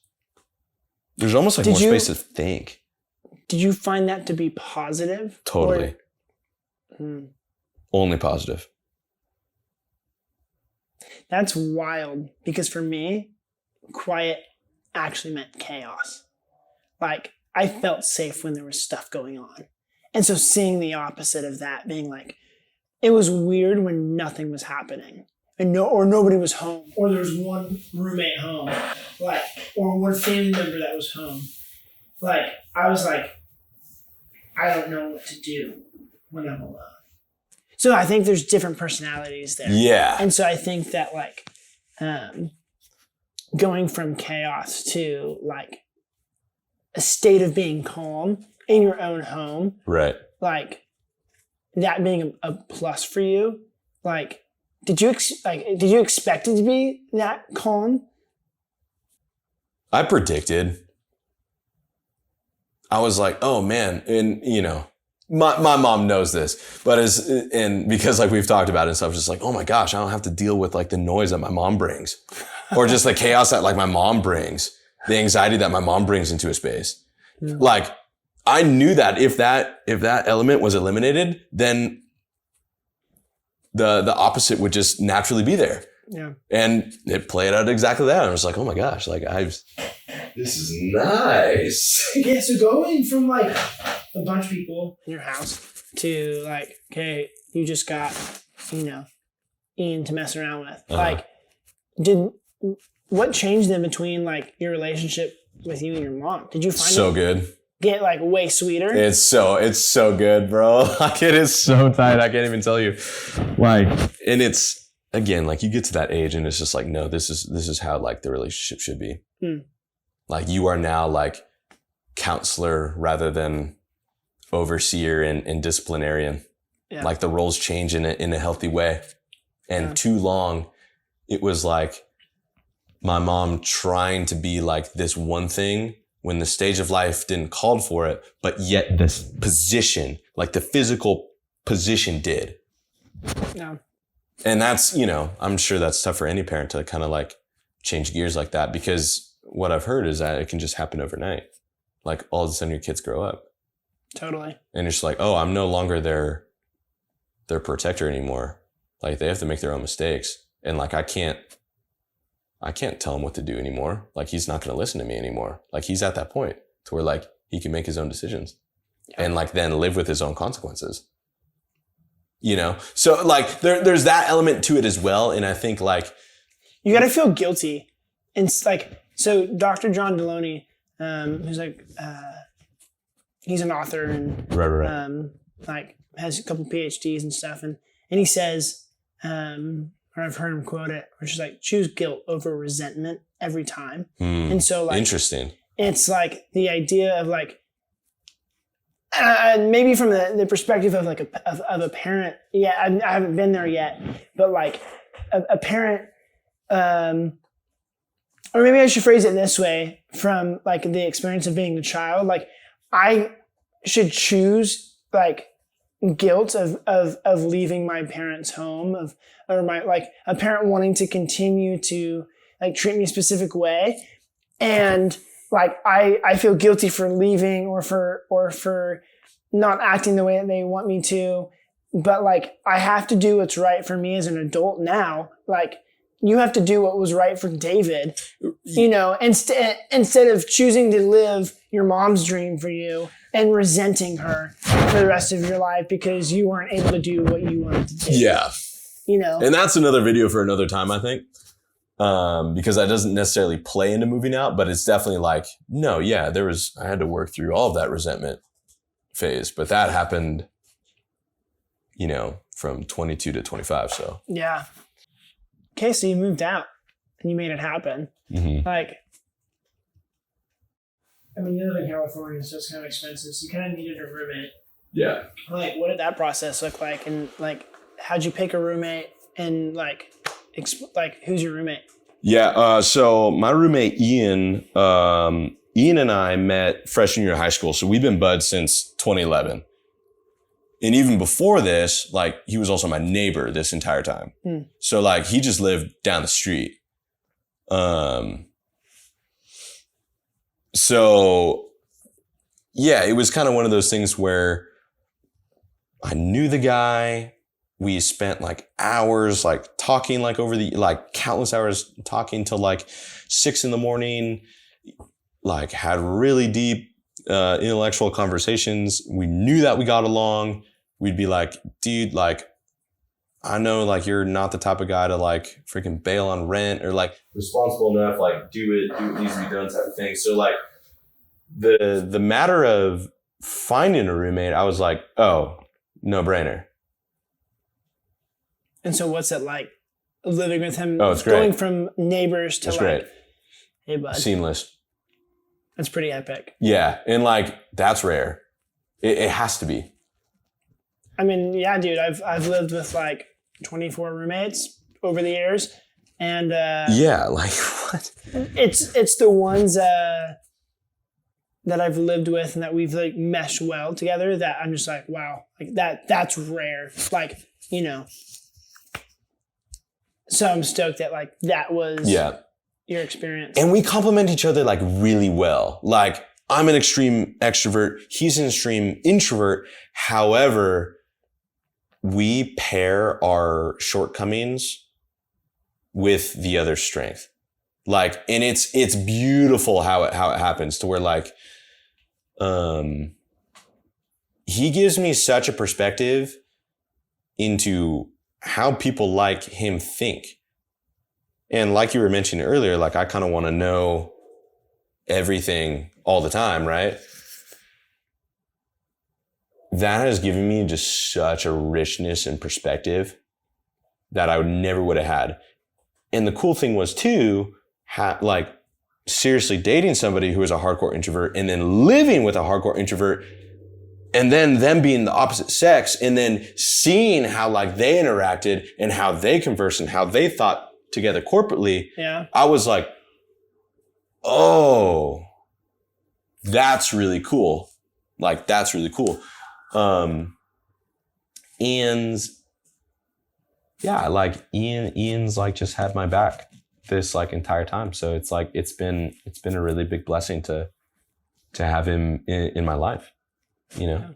There's almost like more space to think. Did you find that to be positive? Totally. Only positive. That's wild, because for me, quiet actually meant chaos. Like, I felt safe when there was stuff going on. And so seeing the opposite of that, being like, it was weird when nothing was happening. Or nobody was home. Or there was one roommate home. Like, or one family member that was home. Like, I was like, I don't know what to do when I'm alone. So I think there's different personalities there. Yeah. And so I think that like, going from chaos to like a state of being calm in your own home, right? Like that being a plus for you. Like, did you expect it to be that calm? I predicted. I was like, oh man, and my mom knows this, but because like we've talked about it and stuff, just like, oh my gosh, I don't have to deal with like the noise that my mom brings, or just the chaos that like my mom brings, the anxiety that my mom brings into a space. Yeah. Like I knew that if that element was eliminated, then the opposite would just naturally be there. Yeah. And it played out exactly that. I was like, oh my gosh, like this is nice. Yeah. So going from like a bunch of people in your house to like, okay, you just got, Ian to mess around with. Like, what changed in between like your relationship with you and your mom? Did you find so good? Get like way sweeter? It's so good, bro. Like it is so tight. I can't even tell you. Like, and it's again, like you get to that age and it's just like, no, this is how like the relationship should be. Like you are now like counselor rather than overseer and disciplinarian. Yeah. Like the roles change in a healthy way. And too long, it was like my mom trying to be like this one thing when the stage of life didn't call for it, but yet this position, like the physical position did. Yeah. And that's, you know, I'm sure that's tough for any parent to kind of like change gears like that, because what I've heard is that it can just happen overnight. Like all of a sudden your kids grow up. Totally. And it's like, oh, I'm no longer their protector anymore. Like they have to make their own mistakes. And like, I can't tell him what to do anymore. Like he's not going to listen to me anymore. Like he's at that point to where like he can make his own decisions and like then live with his own consequences. You know? So like there's that element to it as well. And I think like you got to feel guilty. And it's like, so Dr. John Deloney, who's like, he's an author and right. Like has a couple PhDs and stuff. And he says, or I've heard him quote it, which is like, choose guilt over resentment every time. And so like, interesting. It's like the idea of like, maybe from the perspective of like of a parent. Yeah. I haven't been there yet, but like a parent, or maybe I should phrase it this way, from like the experience of being a child, like I should choose like guilt of leaving my parents' home, or my, like a parent wanting to continue to like treat me a specific way. And like, I feel guilty for leaving or for not acting the way that they want me to. But like, I have to do what's right for me as an adult now. Like, you have to do what was right for David, you know, instead of choosing to live your mom's dream for you and resenting her for the rest of your life because you weren't able to do what you wanted to do. Yeah. You know, and that's another video for another time, I think. Because that doesn't necessarily play into moving out, but it's definitely like, no, yeah, I had to work through all of that resentment phase, but that happened, you know, from 22 to 25. So yeah. Okay, so you moved out and you made it happen. Mm-hmm. Like, I mean, you live in California, so it's kind of expensive. So you kind of needed a roommate. Yeah. Like, what did that process look like? And like, how'd you pick a roommate? And like, who's your roommate? Yeah. So my roommate, Ian and I met freshman year of high school. So we've been buds since 2011. And even before this, like he was also my neighbor this entire time. So like he just lived down the street. So yeah, it was kind of one of those things where I knew the guy. We spent like hours like talking, like over the like countless hours talking till like 6 a.m, like had really deep intellectual conversations. We knew that we got along. We'd be like, dude, like, I know like you're not the type of guy to like freaking bail on rent or like responsible enough, like do what needs to be done type of thing. So like the matter of finding a roommate, I was like, oh, no brainer. And so what's it like living with him? Oh, it's great. Going from neighbors to That's like, great. Hey bud. Seamless. That's pretty epic. Yeah. And like, that's rare. It has to be. I mean, yeah, dude, I've lived with like 24 roommates over the years. And yeah, like what? It's the ones that I've lived with and that we've like meshed well together that I'm just like, wow, like that's rare. Like, you know. So I'm stoked that like that was your experience. And we complement each other like really well. Like I'm an extreme extrovert. He's an extreme introvert. However, we pair our shortcomings with the other strength. Like, and it's beautiful how it happens to where like, he gives me such a perspective into how people like him think. And like you were mentioning earlier, like I kind of want to know everything all the time, right? That has given me just such a richness and perspective that I never would have had. And the cool thing was too, like seriously dating somebody who is a hardcore introvert and then living with a hardcore introvert and then them being the opposite sex and then seeing how like they interacted and how they conversed and how they thought together corporately. Yeah. I was like, oh, that's really cool. Like, that's really cool. And yeah, like Ian's like just had my back this like entire time. So it's like, it's been a really big blessing to have him in my life, you know,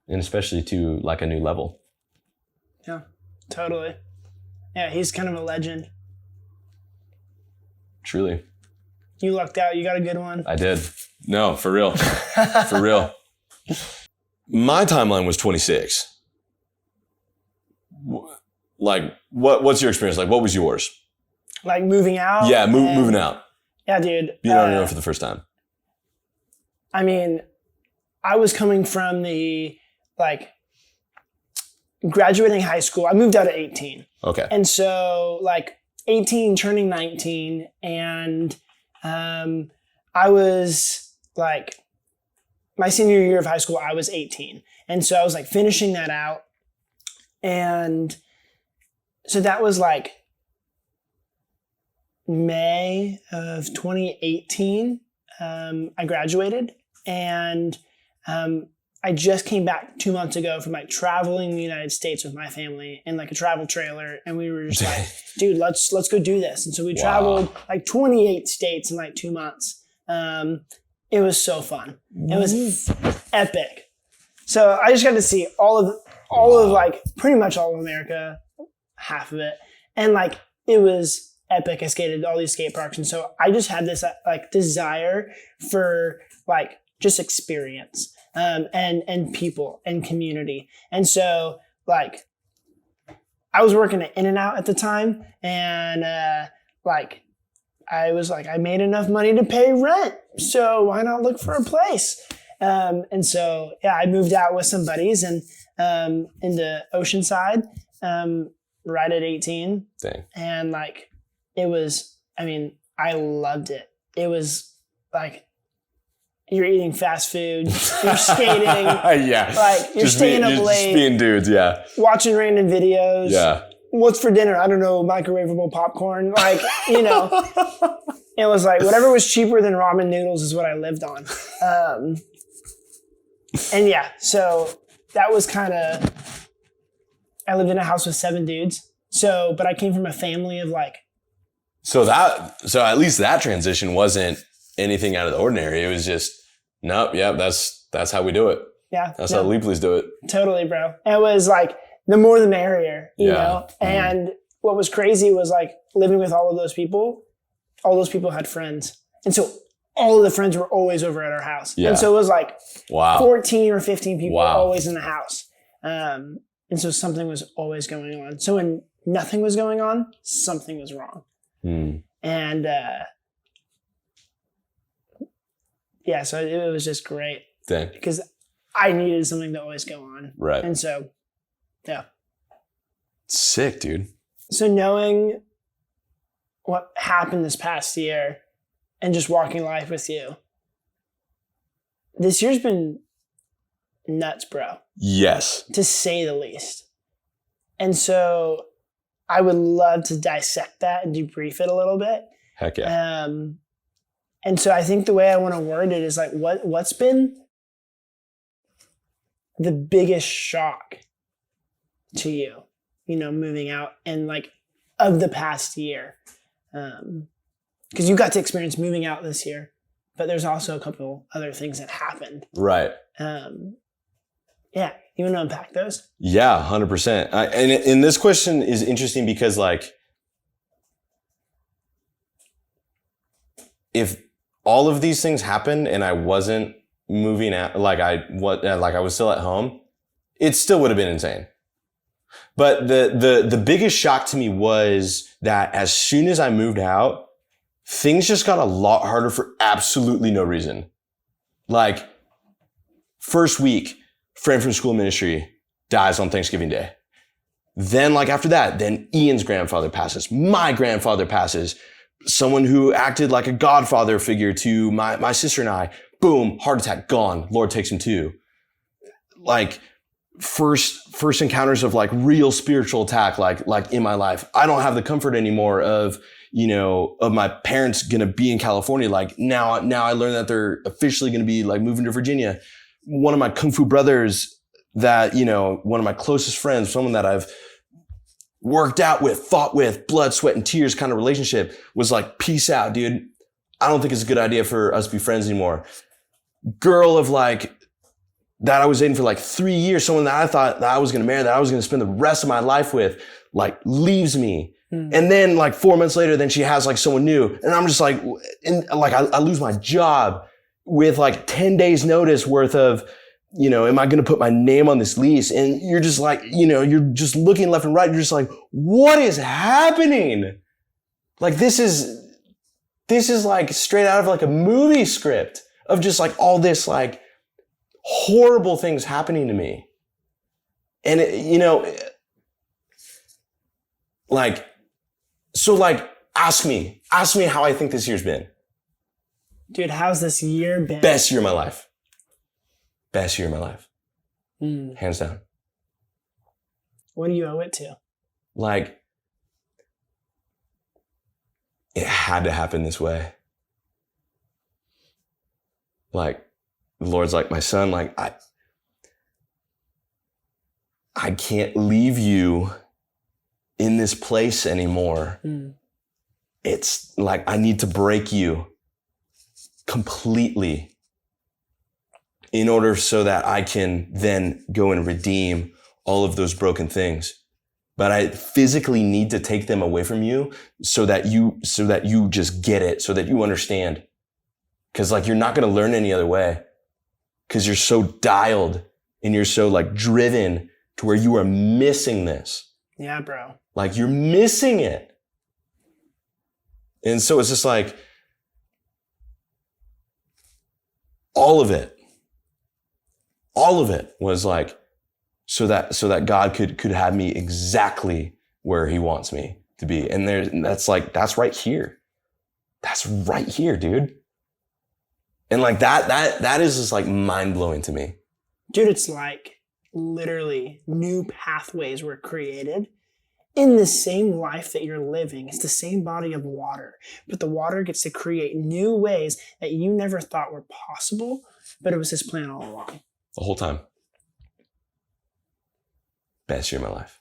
and especially to like a new level. Yeah, totally. Yeah, he's kind of a legend. Truly. You lucked out. You got a good one. I did. No, for real. For real. My timeline was 26. Like, what's your experience? Like, what was yours? Like moving out? Yeah, moving out. Yeah, dude. Being on your own for the first time. I mean, I was coming from the, like, graduating high school. I moved out at 18. Okay. And so, like, 18 turning 19, and I was, like, my senior year of high school, I was 18. And so I was, like, finishing that out. And so that was, like, May of 2018. I graduated, and I just came back 2 months ago from like traveling the United States with my family in like a travel trailer, and we were just like, dude, let's go do this. And so we traveled like 28 states in like 2 months. It was so fun. It was epic. So I just got to see all of like pretty much all of America, half of it, and like it was epic. I skated all these skate parks, and so I just had this like desire for like just experience, and people and community. And so like I was working at In-N-Out at the time, and like I was like, I made enough money to pay rent, so why not look for a place? And so yeah, I moved out with some buddies and into Oceanside right at 18. Dang. And like it was, I mean, I loved it. It was like you're eating fast food, you're skating, yeah, like you're staying up late, just being dudes, yeah, watching random videos. Yeah. What's for dinner? I don't know, microwavable popcorn. Like, you know, it was like whatever was cheaper than ramen noodles is what I lived on. And yeah, so that was kind of, I lived in a house with 7 dudes. So, but I came from a family of like. So at least that transition wasn't anything out of the ordinary. It was just, nope, yeah, that's how we do it. Yeah. That's how Leapleys do it. Totally, bro. It was like the more the merrier, you know? Mm-hmm. And what was crazy was like living with all those people had friends. And so all of the friends were always over at our house. Yeah. And so it was like 14 or 15 people always in the house. And so something was always going on. So when nothing was going on, something was wrong. And yeah, so it was just great. Dang. Because I needed something to always go on. Right. And so, yeah. Sick, dude. So knowing what happened this past year and just walking life with you, this year's been nuts, bro. Yes. To say the least. And so I would love to dissect that and debrief it a little bit. Heck yeah. And so I think the way I want to word it is like, what's been the biggest shock to you, you know, moving out and like of the past year? Because you got to experience moving out this year, but there's also a couple other things that happened. Right. Yeah. You want to unpack those? Yeah, 100%. And this question is interesting because like, if all of these things happened and I wasn't moving out, like I was still at home, it still would have been insane. But the biggest shock to me was that as soon as I moved out, things just got a lot harder for absolutely no reason. Like, first week, friend from school ministry dies on Thanksgiving Day. Then like after that, then Ian's grandfather passes, my grandfather passes, someone who acted like a godfather figure to my sister and I, boom, heart attack, gone. Lord takes him too. Like first encounters of like real spiritual attack, like in my life. I don't have the comfort anymore of of my parents going to be in California. Like now I learned that they're officially going to be like moving to Virginia. One of my Kung Fu brothers that, one of my closest friends, someone that I've worked out with, fought with, blood, sweat, and tears kind of relationship, was like, peace out, dude. I don't think it's a good idea for us to be friends anymore. Girl of like, that I was dating for like 3 years, someone that I thought that I was going to marry, that I was going to spend the rest of my life with, like leaves me. And then like 4 months later, then she has like someone new. And I'm just like, I lose my job with like 10 days notice worth of, am I going to put my name on this lease? And you're just like, you're just looking left and right. You're just like, what is happening? Like, this is like straight out of like a movie script of just like all this like horrible things happening to me. And ask me how I think this year's been. Dude, how's this year been? Best year of my life. Hands down. What do you owe it to? Like, it had to happen this way. Like, the Lord's like, my son, like, I can't leave you in this place anymore. It's like, I need to break you completely in order so that I can then go and redeem all of those broken things. But I physically need to take them away from you so that you just get it, so that you understand. Cause like, you're not going to learn any other way. Cause you're so dialed and you're so like driven to where you are missing this. Yeah, bro. Like, you're missing it. And so it's just like, all of it was like, so that God could have me exactly where he wants me to be. And that's right here. That's right here, dude. And like that is just like mind blowing to me. Dude, it's like literally new pathways were created in the same life that you're living. It's the same body of water, but the water gets to create new ways that you never thought were possible, but it was his plan all along. The whole time. Best year of my life.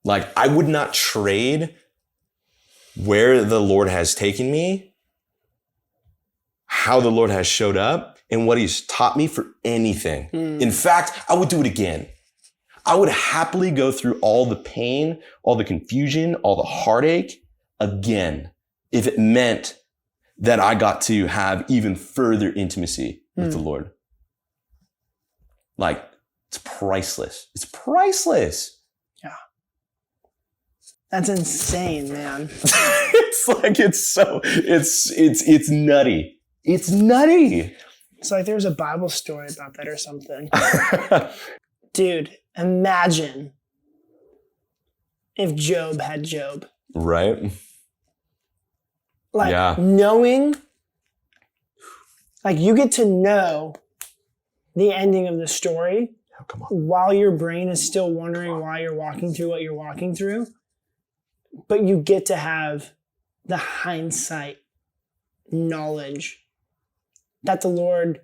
Like, I would not trade where the Lord has taken me, how the Lord has showed up, and what he's taught me for anything. In fact, I would do it again. I would happily go through all the pain, all the confusion, all the heartache again, if it meant that I got to have even further intimacy with the Lord. Like, it's priceless. It's priceless. Yeah. That's insane, man. It's like, it's nutty. It's nutty. It's like there's a Bible story about that or something. Dude, imagine if Job had Job. Right? Like, knowing, like, you get to know the ending of the story while your brain is still wondering why you're walking through what you're walking through. But you get to have the hindsight knowledge that the Lord,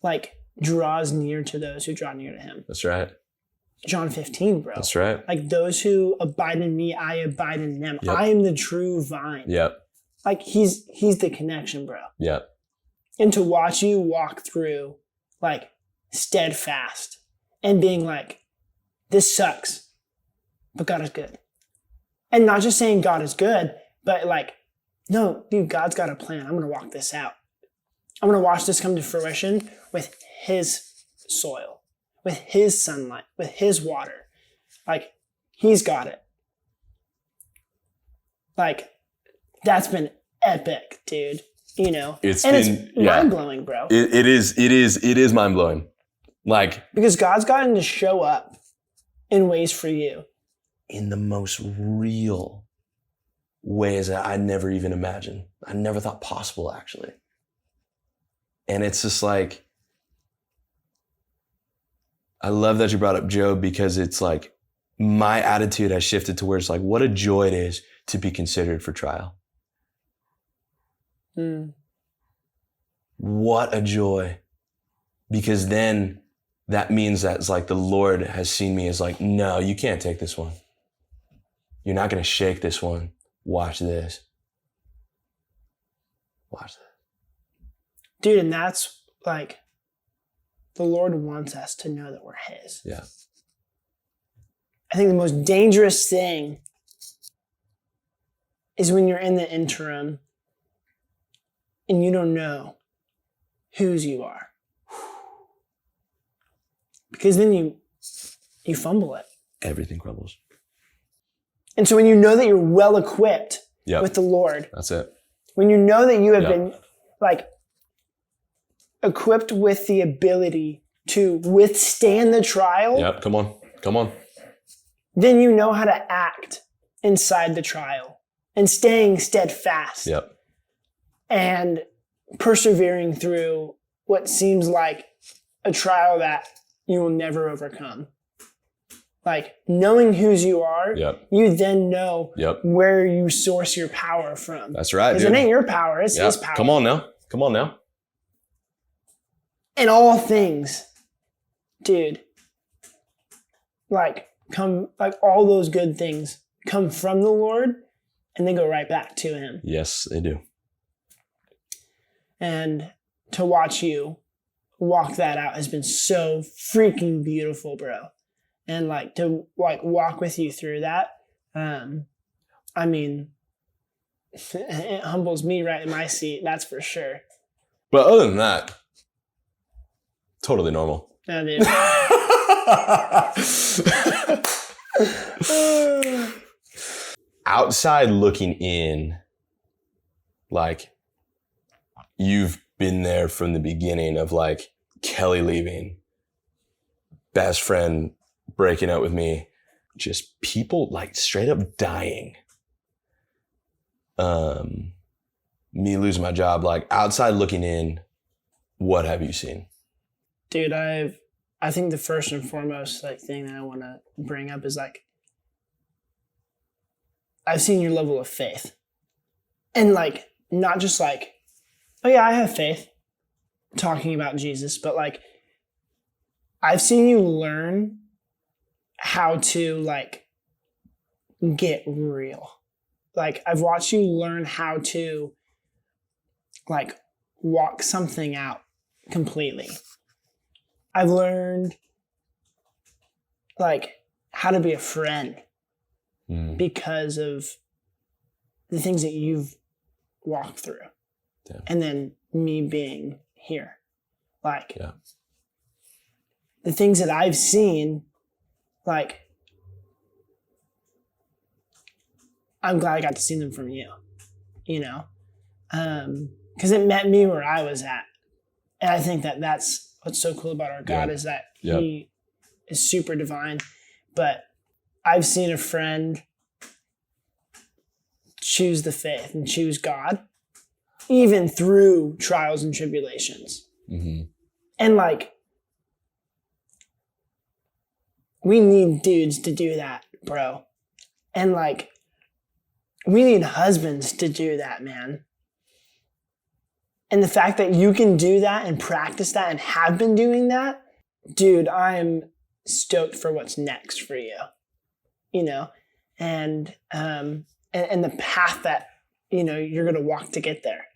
like, draws near to those who draw near to him. That's right. John 15, bro. That's right. Like, those who abide in me, I abide in them. Yep. I am the true vine. Yep. Like, he's the connection, bro. Yep. And to watch you walk through, like, steadfast and being like, this sucks, but God is good. And not just saying God is good, but like, no, dude, God's got a plan. I'm going to walk this out. I'm going to watch this come to fruition with his soil, with his sunlight, with his water. Like, he's got it. Like, that's been epic, dude. It's mind-blowing, bro. It is mind-blowing. Like, because God's gotten to show up in ways for you. In the most real ways that I never even imagined. I never thought possible, actually. And it's just like, I love that you brought up Job, because it's like, my attitude has shifted to where it's like, what a joy it is to be considered for trial. What a joy. Because then that means that it's like the Lord has seen me as like, no, you can't take this one. You're not going to shake this one. Watch this. Watch this. Dude, and that's like, the Lord wants us to know that we're his. Yeah. I think the most dangerous thing is when you're in the interim and you don't know whose you are. Because then you fumble it. Everything crumbles. And so when you know that you're well equipped with the Lord, that's it. When you know that you have been like equipped with the ability to withstand the trial. Yep, come on. Then you know how to act inside the trial and staying steadfast. Yep. And persevering through what seems like a trial that you will never overcome. Like knowing whose you are, you then know where you source your power from. That's right, because it ain't your power, it's his power. Come on now. In all things, dude, like all those good things come from the Lord and they go right back to him. Yes, they do. And to watch you walk that out has been so freaking beautiful, bro. And like to like walk with you through that, I mean, it humbles me right in my seat, that's for sure. But other than that, totally normal. No, dude. Outside looking in, like you've been there from the beginning of like Kelly leaving, best friend breaking up with me, just people like straight up dying. Me losing my job, like outside looking in, what have you seen? Dude, I think the first and foremost like thing that I want to bring up is like, I've seen your level of faith. And like, not just like, oh yeah, I have faith talking about Jesus, but like, I've seen you learn how to like get real. Like I've watched you learn how to like walk something out completely. I've learned like how to be a friend because of the things that you've walked through. Damn. And then me being here. Like the things that I've seen, like I'm glad I got to see them from you, you know? Because it met me where I was at. And I think that that's what's so cool about our God is that he is super divine. But I've seen a friend choose the faith and choose God, even through trials and tribulations. Mm-hmm. And like, we need dudes to do that, bro. And like, we need husbands to do that, man. And the fact that you can do that and practice that and have been doing that, dude, I am stoked for what's next for you, you know, and the path that, you know, you're going to walk to get there.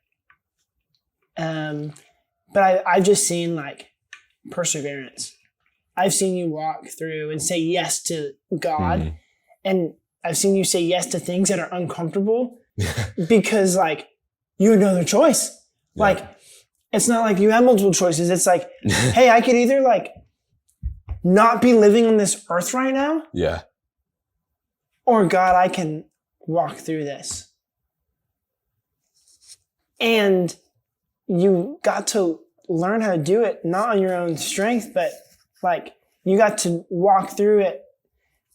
But I've just seen like perseverance. I've seen you walk through and say yes to God. And I've seen you say yes to things that are uncomfortable because like you had no other choice. Yeah. Like, it's not like you have multiple choices. It's like, hey, I could either like not be living on this earth right now. Yeah. Or God, I can walk through this. And you got to learn how to do it, not on your own strength, but like you got to walk through it,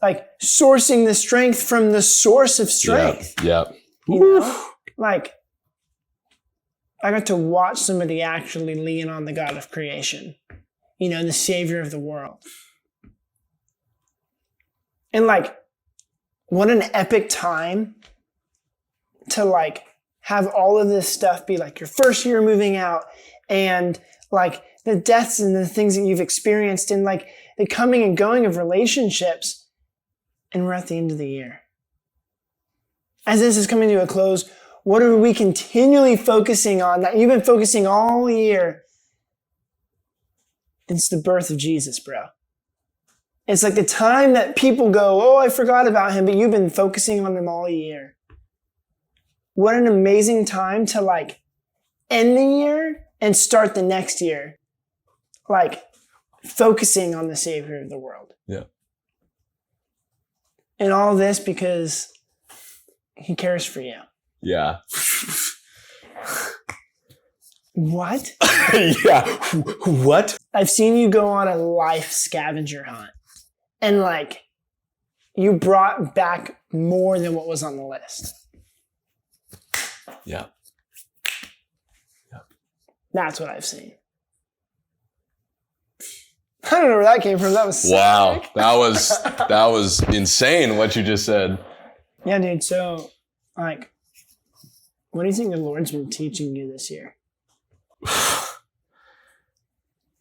like sourcing the strength from the source of strength. Yeah. You know? Like, I got to watch somebody actually lean on the God of creation, you know, the savior of the world. And like, what an epic time to like have all of this stuff be like your first year moving out and like the deaths and the things that you've experienced and like the coming and going of relationships. And we're at the end of the year. As this is coming to a close, what are we continually focusing on that you've been focusing all year? It's the birth of Jesus, bro. It's like the time that people go, oh, I forgot about him, but you've been focusing on him all year. What an amazing time to like end the year and start the next year. Like focusing on the Savior of the world. Yeah. And all this because he cares for you. Yeah. What? Yeah. What? I've seen you go on a life scavenger hunt. And like, you brought back more than what was on the list. Yeah. That's what I've seen. I don't know where that came from. That was sick. Wow. That was insane what you just said. Yeah, dude. So, like, what do you think the Lord's been teaching you this year?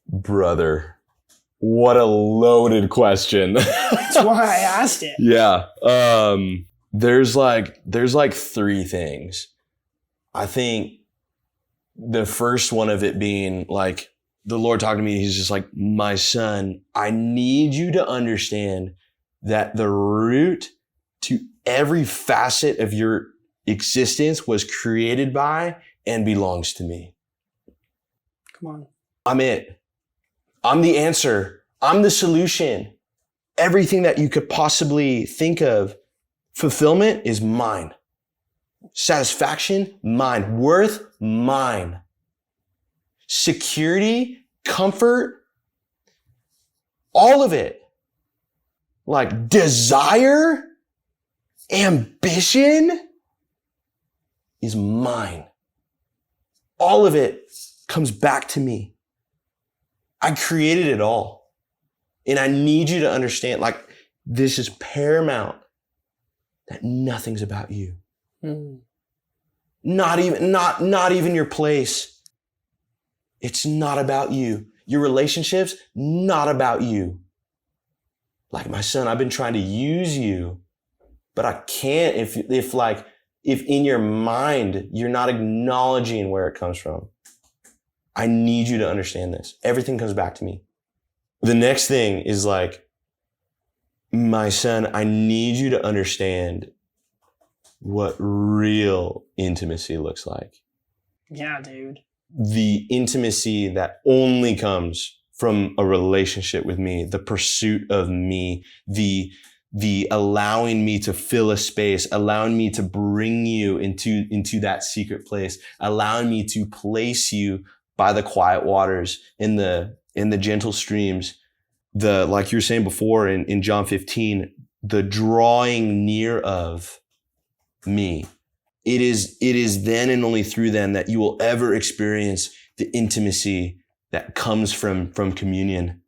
Brother, what a loaded question. That's why I asked it. Yeah. There's like three things. I think the first one of it being like the Lord talking to me, he's just like, my son, I need you to understand that the root to every facet of your existence was created by and belongs to me. Come on. I'm it. I'm the answer. I'm the solution. Everything that you could possibly think of, fulfillment is mine. Satisfaction, mine. Worth, mine. Security, comfort, all of it. Like desire, ambition is mine. All of it comes back to me. I created it all. And I need you to understand, like, this is paramount, that nothing's about you. Not even your place. It's not about you. Your relationships, not about you. Like, my son, I've been trying to use you, but I can't if in your mind, you're not acknowledging where it comes from. I need you to understand this. Everything comes back to me. The next thing is like, my son, I need you to understand what real intimacy looks like. Yeah, dude. The intimacy that only comes from a relationship with me, the pursuit of me, the allowing me to fill a space, allowing me to bring you into that secret place, allowing me to place you by the quiet waters, in the gentle streams, like you were saying before in John 15, the drawing near of me. It is then and only through then that you will ever experience the intimacy that comes from communion.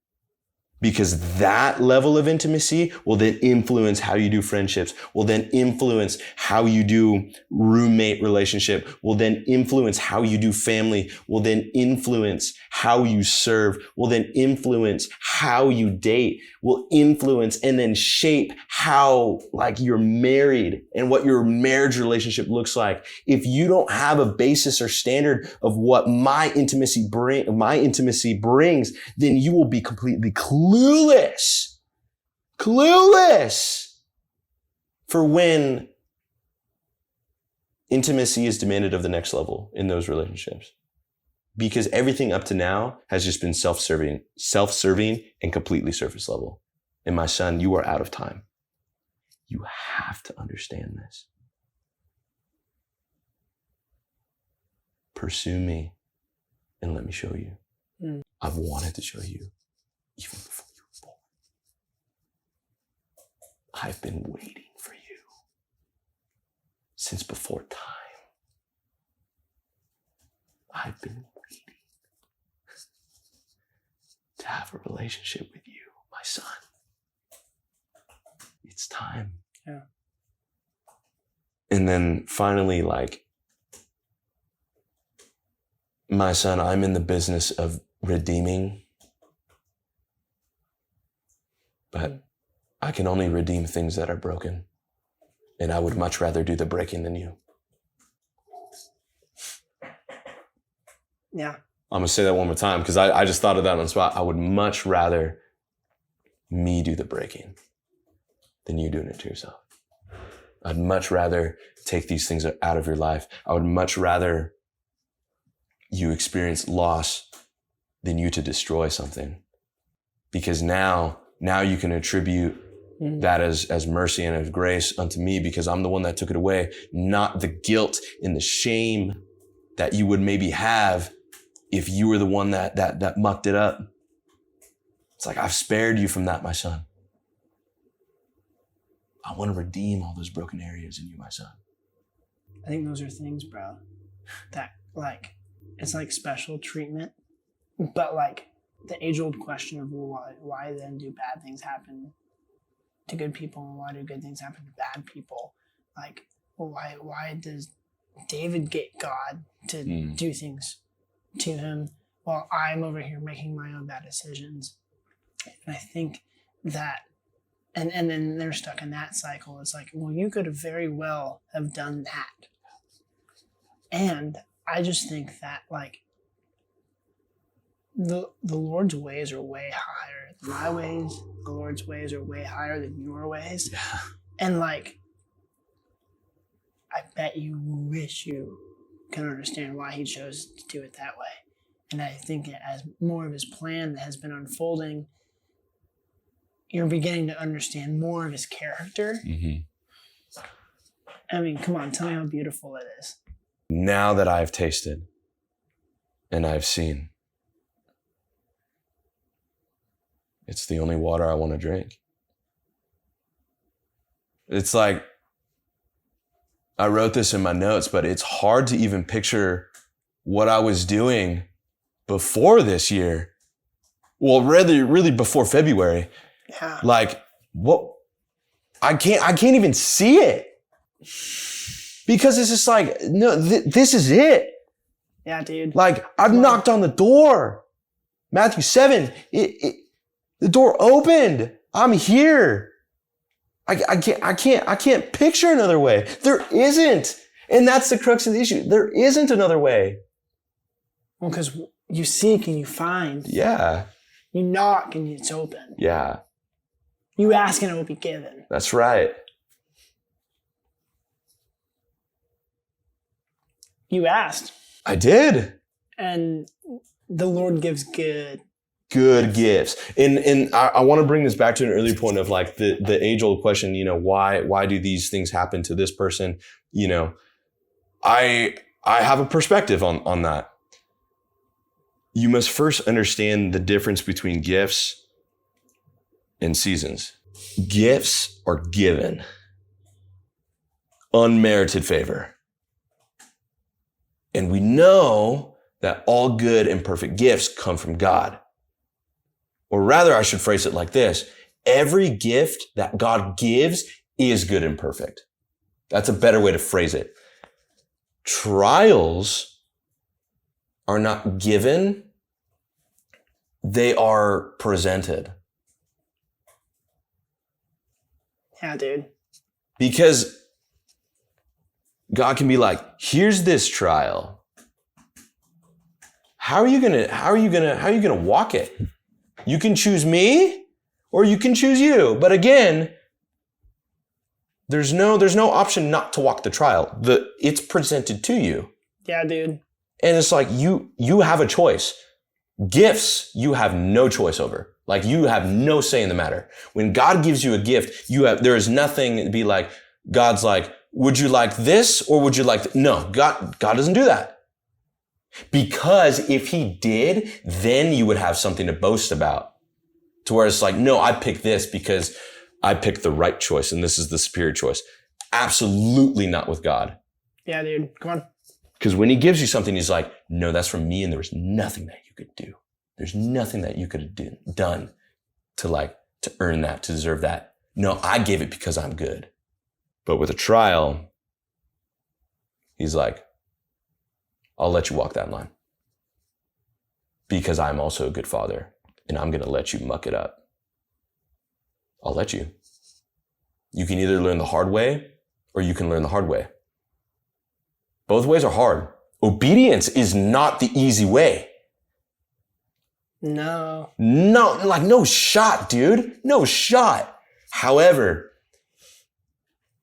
Because that level of intimacy will then influence how you do friendships, will then influence how you do roommate relationship, will then influence how you do family, will then influence how you serve, will then influence how you date, will influence and then shape how like you're married and what your marriage relationship looks like. If you don't have a basis or standard of what my intimacy brings, then you will be completely clueless for when intimacy is demanded of the next level in those relationships. Because everything up to now has just been self-serving and completely surface level. And my son, you are out of time. You have to understand this. Pursue me and let me show you. I've wanted to show you even before you were born. I've been waiting for you since before time. I've been waiting to have a relationship with you, my son. It's time. Yeah. And then finally, like, my son, I'm in the business of redeeming, but I can only redeem things that are broken. And I would much rather do the breaking than you. Yeah. I'm going to say that one more time because I just thought of that on the spot. I would much rather me do the breaking than you doing it to yourself. I'd much rather take these things out of your life. I would much rather you experience loss than you to destroy something. Because now you can attribute that as mercy and as grace unto me because I'm the one that took it away, not the guilt and the shame that you would maybe have if you were the one that mucked it up. It's like, I've spared you from that, my son. I want to redeem all those broken areas in you, my son. I think those are things, bro, that like, it's like special treatment, but like the age-old question of, well, why then do bad things happen to good people and why do good things happen to bad people? Like, well, why does David get God to do things to him while I'm over here making my own bad decisions? And I think that, and then they're stuck in that cycle. It's like, well, you could have very well have done that. And I just think that like the Lord's ways are way higher than my ways. The Lord's ways are way higher than your ways. Yeah. And like, I bet you wish you can understand why he chose to do it that way. And I think as more of his plan has been unfolding, you're beginning to understand more of his character. Mm-hmm. I mean, come on, tell me how beautiful it is. Now that I've tasted and I've seen, it's the only water I want to drink. It's like, I wrote this in my notes, but it's hard to even picture what I was doing before this year. Well, really before February. Yeah. Like, what? I can't even see it. Because it's just like, no, this is it. Yeah, dude. Like, I've knocked on the door. Matthew 7, the door opened. I'm here. I can't picture another way. There isn't. And that's the crux of the issue. There isn't another way. Well, because you seek and you find. Yeah. You knock and it's open. Yeah. You ask and it will be given. That's right. You asked. I did. And the Lord gives good gifts. And I want to bring this back to an earlier point of like the age-old question, why do these things happen to this person? I have a perspective on that. You must first understand the difference between gifts and seasons. Gifts are given. Unmerited favor. And we know that all good and perfect gifts come from God. Or rather, I should phrase it like this. Every gift that God gives is good and perfect. That's a better way to phrase it. Trials are not given. They are presented. Yeah, dude. Because God can be like, here's this trial. How are you gonna walk it? You can choose me or you can choose you. But again, there's no option not to walk the trial. It's presented to you. Yeah, dude. And it's like you have a choice. Gifts, you have no choice over. Like you have no say in the matter. When God gives you a gift, there is nothing to be like, God's like, would you like this or would you like no, God doesn't do that. Because if he did, then you would have something to boast about. To where it's like, no, I picked this because I picked the right choice and this is the superior choice. Absolutely not with God. Yeah, dude. Come on. Because when he gives you something, he's like, no, that's from me and there was nothing that you could do. There's nothing that you could have done to earn that, to deserve that. No, I gave it because I'm good. But with a trial, He's like, I'll let you walk that line because I'm also a good father and I'm going to let you muck it up. I'll let you. You can either learn the hard way or you can learn the hard way. Both ways are hard. Obedience is not the easy way. No. No shot, dude. No shot. However,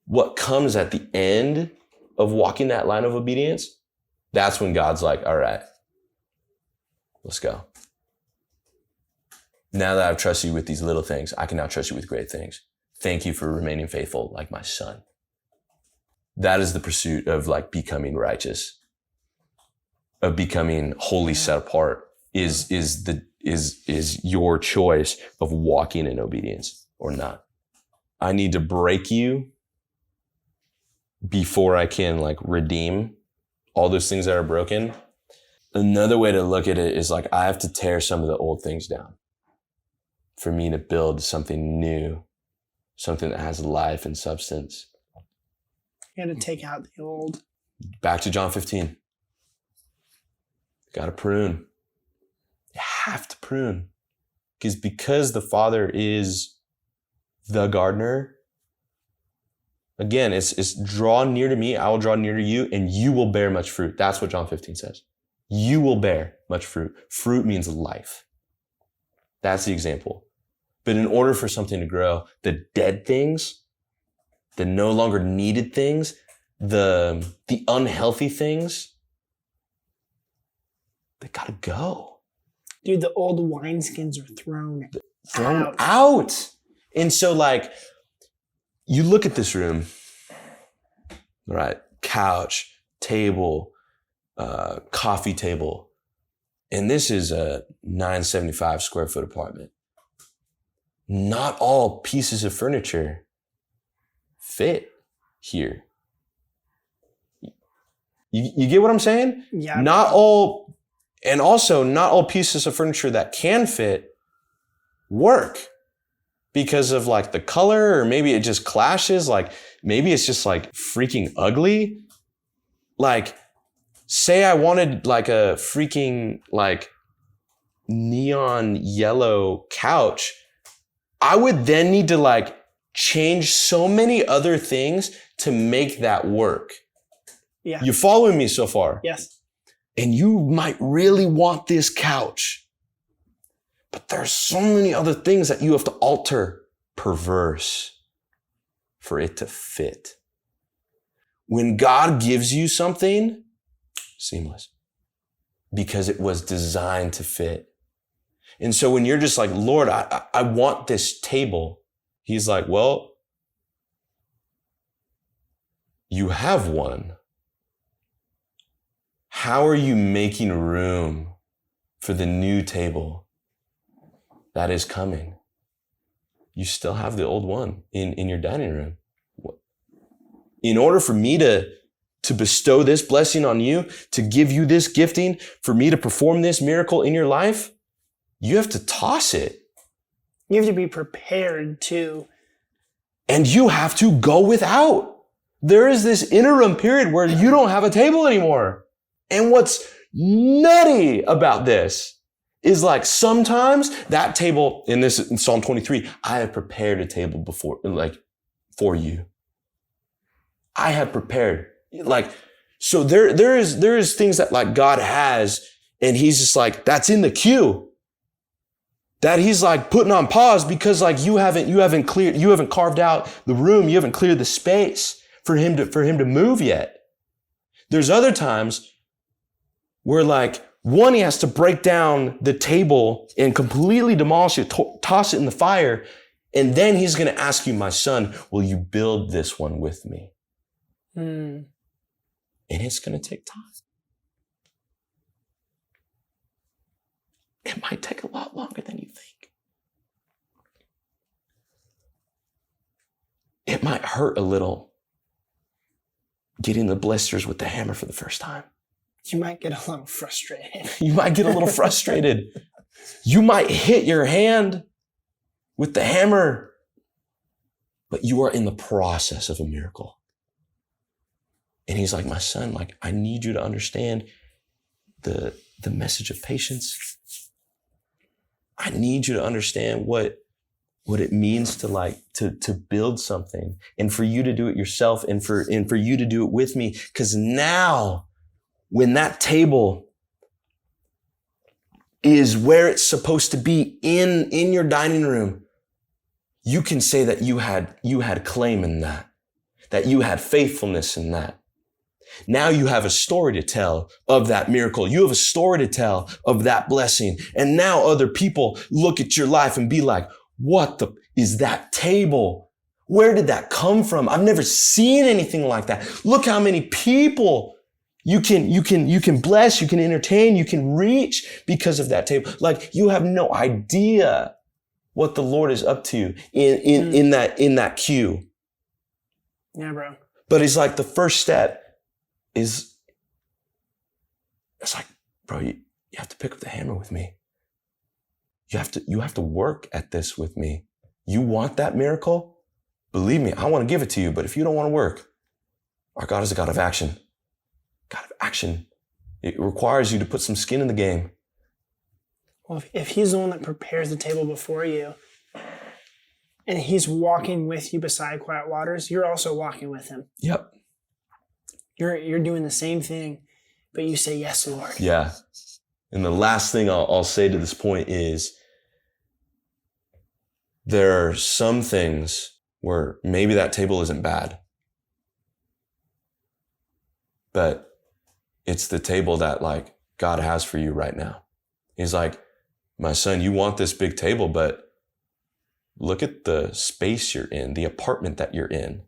what comes at the end of walking that line of obedience, that's when God's like, all right, let's go. Now that I've trusted you with these little things, I can now trust you with great things. Thank you for remaining faithful like my son. That is the pursuit of like becoming righteous, of becoming wholly set apart is your choice of walking in obedience or not. I need to break you before I can like redeem all those things that are broken. Another way to look at it is like, I have to tear some of the old things down for me to build something new, something that has life and substance. You got to take out the old. Back to John 15. Got to prune. You have to prune. Because the Father is the gardener. Again, it's draw near to me, I will draw near to you, and you will bear much fruit. That's what John 15 says. You will bear much fruit. Fruit means life. That's the example. But in order for something to grow, the dead things, the no longer needed things, the unhealthy things, they gotta go. Dude, the old wineskins are thrown out. And so like, you look at this room, right? Couch, table, coffee table. And this is a 975 square foot apartment. Not all pieces of furniture fit here. You get what I'm saying? Yeah. Not all pieces of furniture that can fit work because of like the color, or maybe it just clashes. Like maybe it's just like freaking ugly. Like say I wanted like a freaking like neon yellow couch. I would then need to like change so many other things to make that work. Yeah. You following me so far? Yes. And you might really want this couch, but there's so many other things that you have to alter, perverse, for it to fit. When God gives you something, seamless, because it was designed to fit. And so when you're just like, Lord, I want this table, he's like, well, you have one. How are you making room for the new table that is coming? You still have the old one in your dining room. In order for me to bestow this blessing on you, to give you this gifting, for me to perform this miracle in your life, you have to toss it. You have to be prepared to. And you have to go without. There is this interim period where you don't have a table anymore. And what's nutty about this is like sometimes that table in Psalm 23, I have prepared a table before, like for you. I have prepared, like, so there is things that like God has, and he's just like, that's in the queue. That he's like putting on pause because like you haven't carved out the room, you haven't cleared the space for him to move yet. There's other times where like, one, he has to break down the table and completely demolish it, toss it in the fire. And then he's going to ask you, my son, will you build this one with me? And it's going to take time. It might take a lot longer than you think. It might hurt a little getting the blisters with the hammer for the first time. You might get a little frustrated. You might get a little frustrated. You might hit your hand with the hammer, but you are in the process of a miracle. And he's like, my son, like, I need you to understand the message of patience. I need you to understand what it means to like, to build something and for you to do it yourself and for you to do it with me. Cause now when that table is where it's supposed to be in your dining room, you can say that you had claim in that you had faithfulness in that. Now you have a story to tell of that miracle. You have a story to tell of that blessing. And now other people look at your life and be like, what is that table? Where did that come from? I've never seen anything like that. Look how many people you can bless, you can entertain, you can reach because of that table. Like you have no idea what the Lord is up to in that queue. Yeah, bro. But he's like, the first step is, it's like, bro, you have to pick up the hammer with me. You have to work at this with me. You want that miracle? Believe me, I want to give it to you. But if you don't want to work, our God is a God of action. God of action. It requires you to put some skin in the game. Well, if he's the one that prepares the table before you, and he's walking with you beside quiet waters, you're also walking with him. Yep. You're doing the same thing, but you say, yes, Lord. Yeah. And the last thing I'll say to this point is there are some things where maybe that table isn't bad, but it's the table that like God has for you right now. He's like, my son, you want this big table, but look at the space you're in, the apartment that you're in,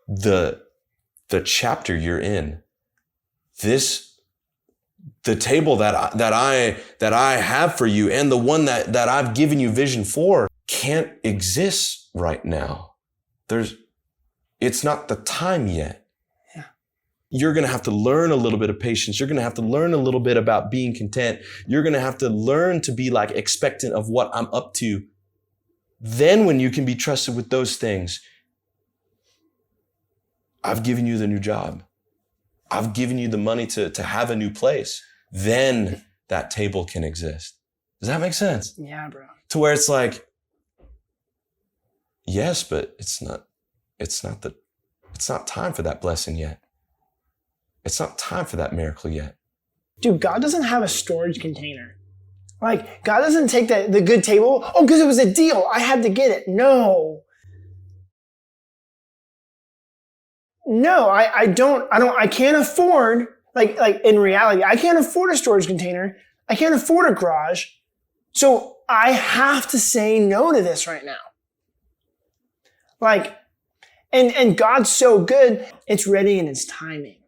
the chapter you're in. The table that I have for you and the one that I've given you vision for can't exist right now. It's not the time yet. Yeah. You're going to have to learn a little bit of patience. You're going to have to learn a little bit about being content. You're going to have to learn to be like expectant of what I'm up to. Then when you can be trusted with those things, I've given you the new job. I've given you the money to have a new place. Then that table can exist. Does that make sense? Yeah, bro. To where it's like, yes, but it's not time for that blessing yet. It's not time for that miracle yet. Dude, God doesn't have a storage container. Like, God doesn't take the good table. Oh, because it was a deal. I had to get it. No, I can't afford, like in reality, I can't afford a storage container. I can't afford a garage. So I have to say no to this right now. Like, and God's so good, it's ready in his timing,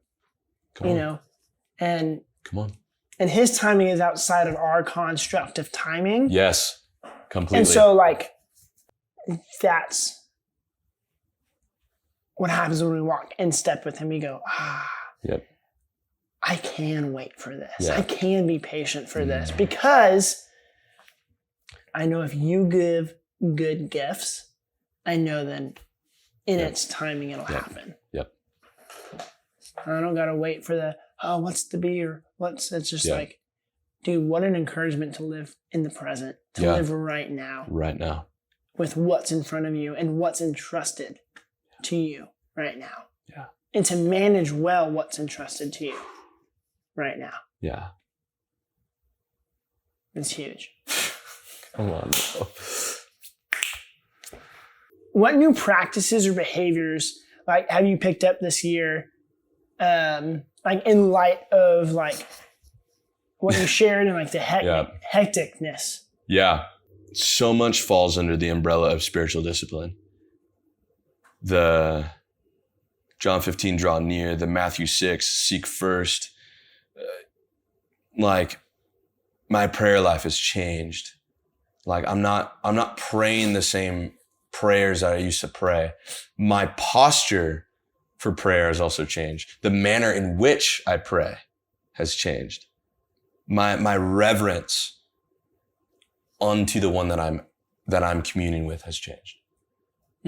Come on. know, and Come on. And his timing is outside of our construct of timing. Yes, completely. And so like, that's what happens when we walk in step with him. We go, Yep. I can wait for this. Yeah. I can be patient for this because I know if you give good gifts, I know then in its timing it'll happen. Yep. I don't gotta wait for what's to be or it's just like, dude, what an encouragement to live in the present, to live right now. Right now. With what's in front of you and what's entrusted to you right now. Yeah. And to manage well what's entrusted to you right now. Yeah. It's huge. Come on. Bro. What new practices or behaviors like have you picked up this year, like in light of like what you shared and like the hecticness? Yeah. So much falls under the umbrella of spiritual discipline. The John 15, draw near, the Matthew 6, seek first. Like my prayer life has changed. Like I'm not praying the same prayers that I used to pray. My posture for prayer has also changed. The manner in which I pray has changed. My reverence unto the one that I'm communing with has changed.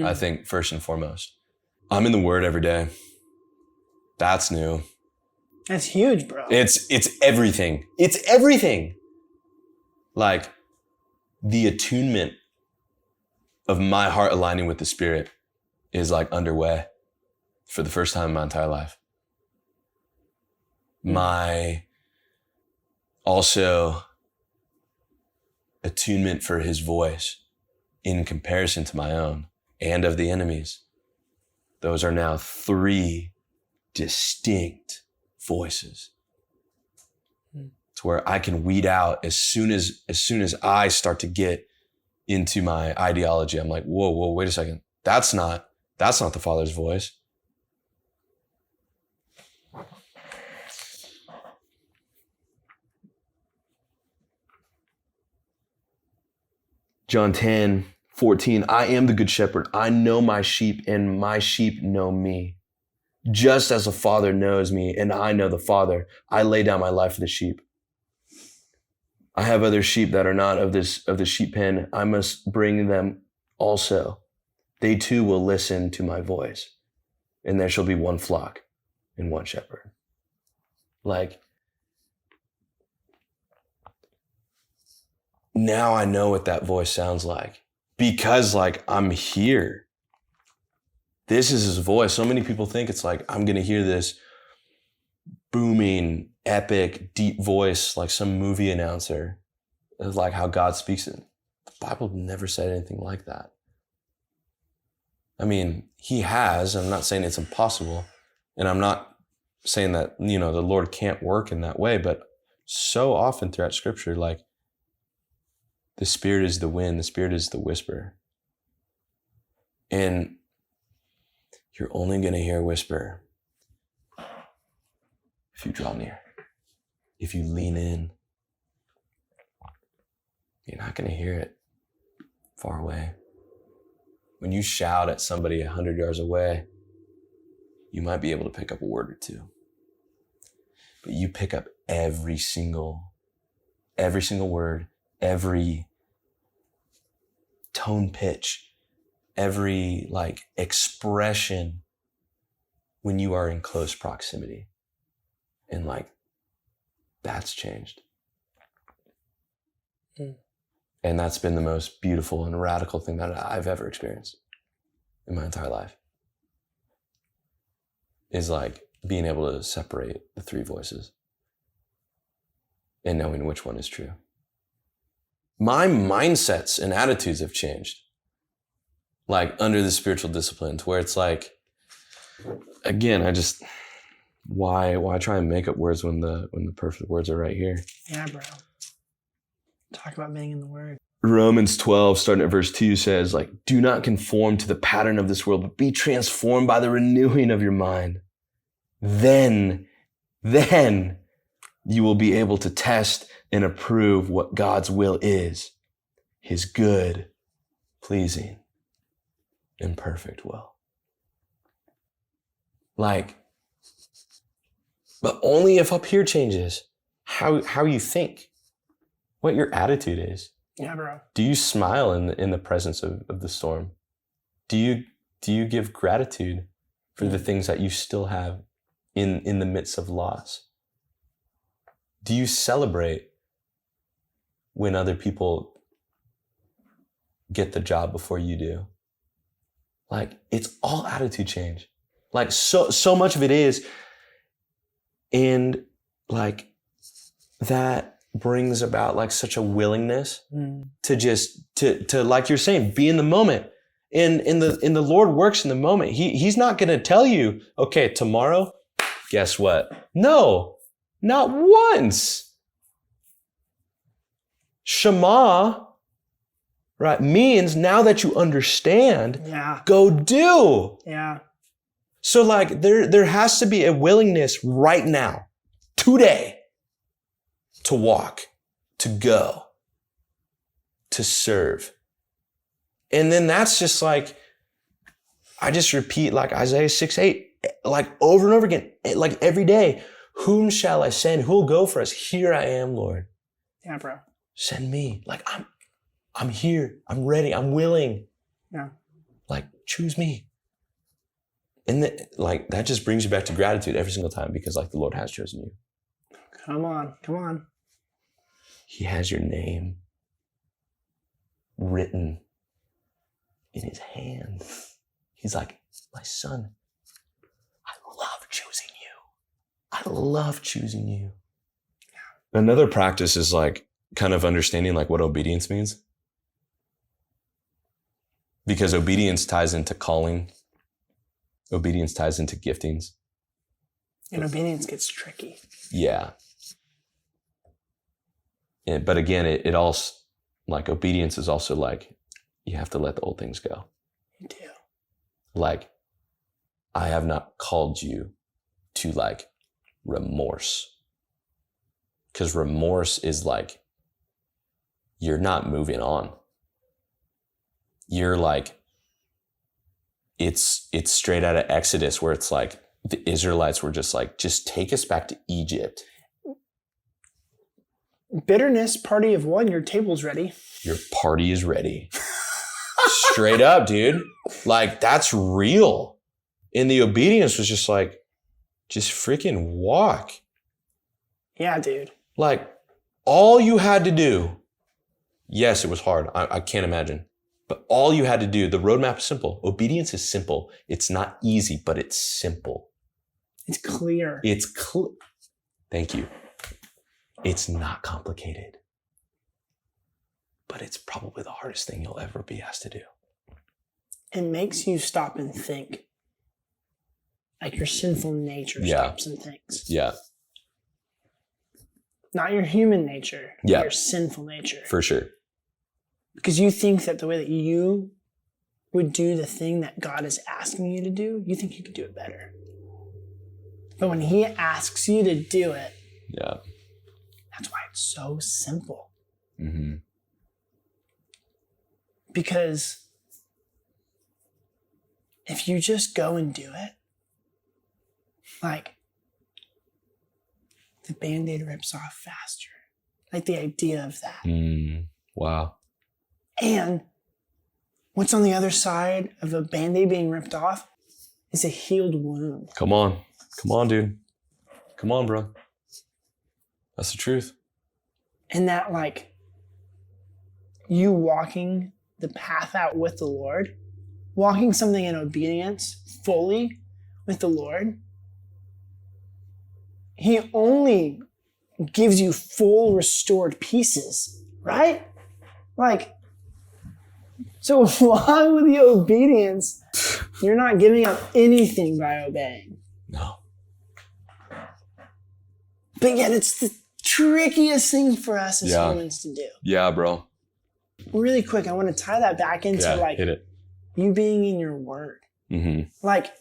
I think first and foremost, I'm in the Word every day. That's new. That's huge, bro. It's everything. It's everything. Like the attunement of my heart aligning with the Spirit is like underway for the first time in my entire life. My also attunement for his voice in comparison to my own and of the enemies. Those are now 3 distinct voices. To where I can weed out as soon as I start to get into my ideology. I'm like, whoa, wait a second. That's not the Father's voice. John 10:14, I am the good shepherd. I know my sheep and my sheep know me. Just as the Father knows me and I know the Father, I lay down my life for the sheep. I have other sheep that are not of the sheep pen. I must bring them also. They too will listen to my voice, and there shall be one flock and one shepherd. Like, now I know what that voice sounds like because like I'm here. This is his voice. So many people think it's like, I'm going to hear this booming, epic, deep voice, like some movie announcer. It's like how God speaks it. The Bible never said anything like that. I mean, he has. I'm not saying it's impossible. And I'm not saying that, the Lord can't work in that way. But so often throughout Scripture, like, the Spirit is the wind. The Spirit is the whisper. And you're only going to hear a whisper if you draw near, if you lean in. You're not going to hear it far away. When you shout at somebody 100 yards away, you might be able to pick up a word or two. But you pick up every single word, every tone pitch, every like expression when you are in close proximity. And like, that's changed. And that's been the most beautiful and radical thing that I've ever experienced in my entire life. Is like being able to separate the 3 voices and knowing which one is true. My mindsets and attitudes have changed. Like under the spiritual disciplines where it's like, again, why try and make up words when the perfect words are right here? Yeah, bro. Talk about being in the Word. Romans 12, starting at verse 2 says, like, do not conform to the pattern of this world, but be transformed by the renewing of your mind. Then you will be able to test and approve what God's will is, his good, pleasing, and perfect will. Like, but only if up here changes how you think, what your attitude is. Yeah, bro. Do you smile in the presence of the storm? Do you give gratitude for the things that you still have in the midst of loss? Do you celebrate when other people get the job before you do? Like, it's all attitude change. Like, so much of it is. And like, that brings about like such a willingness to just, to like you're saying, be in the moment. And the Lord works in the moment. He's not going to tell you, okay, tomorrow, guess what? No, not once. Shema, right, means now that you understand, go do. Yeah. So like there has to be a willingness right now, today, to walk, to go, to serve. And then that's just like, I just repeat like Isaiah 6:8, like over and over again, like every day. Whom shall I send? Who will go for us? Here I am, Lord. Yeah, bro. Send me. Like I'm here. I'm ready. I'm willing. Yeah. Like choose me. And that just brings you back to gratitude every single time, because like the Lord has chosen you. Come on. He has your name written in his hand. He's like, my son, I love choosing you. Another practice is like kind of understanding like what obedience means. Because obedience ties into calling. Obedience ties into giftings. And obedience gets tricky. Yeah. But again, it also, like obedience is also like, you have to let the old things go. You do. Like, I have not called you to like remorse. Because remorse is like, you're not moving on. You're like, it's straight out of Exodus, where it's like the Israelites were just like, just take us back to Egypt. Bitterness, party of one, your table's ready. Your party is ready. Straight up, dude. Like, that's real. And the obedience was just like, just freaking walk. Yeah, dude. Like, all you had to do, yes, it was hard. I can't imagine. But all you had to do, the roadmap is simple. Obedience is simple. It's not easy, but it's simple. It's clear. Thank you. It's not complicated. But it's probably the hardest thing you'll ever be asked to do. It makes you stop and think. Like your sinful nature stops and thinks. Yeah. Not your human nature. Yeah. Your sinful nature. For sure. Because you think that the way that you would do the thing that God is asking you to do, you think you could do it better. But when he asks you to do it, that's why it's so simple. Mm-hmm. Because if you just go and do it, like the Band-Aid rips off faster. Like the idea of that. Wow. And what's on the other side of a Band-Aid being ripped off is a healed wound. Come on, dude. Come on, bro. That's the truth. And that, like, you walking the path out with the Lord, walking something in obedience fully with the Lord, he only gives you full restored pieces, right? Like, so along with the obedience, you're not giving up anything by obeying. No. But yet it's the trickiest thing for us as humans to do. Yeah, bro. Really quick, I want to tie that back into hit it. You being in your word. Mm-hmm. Like,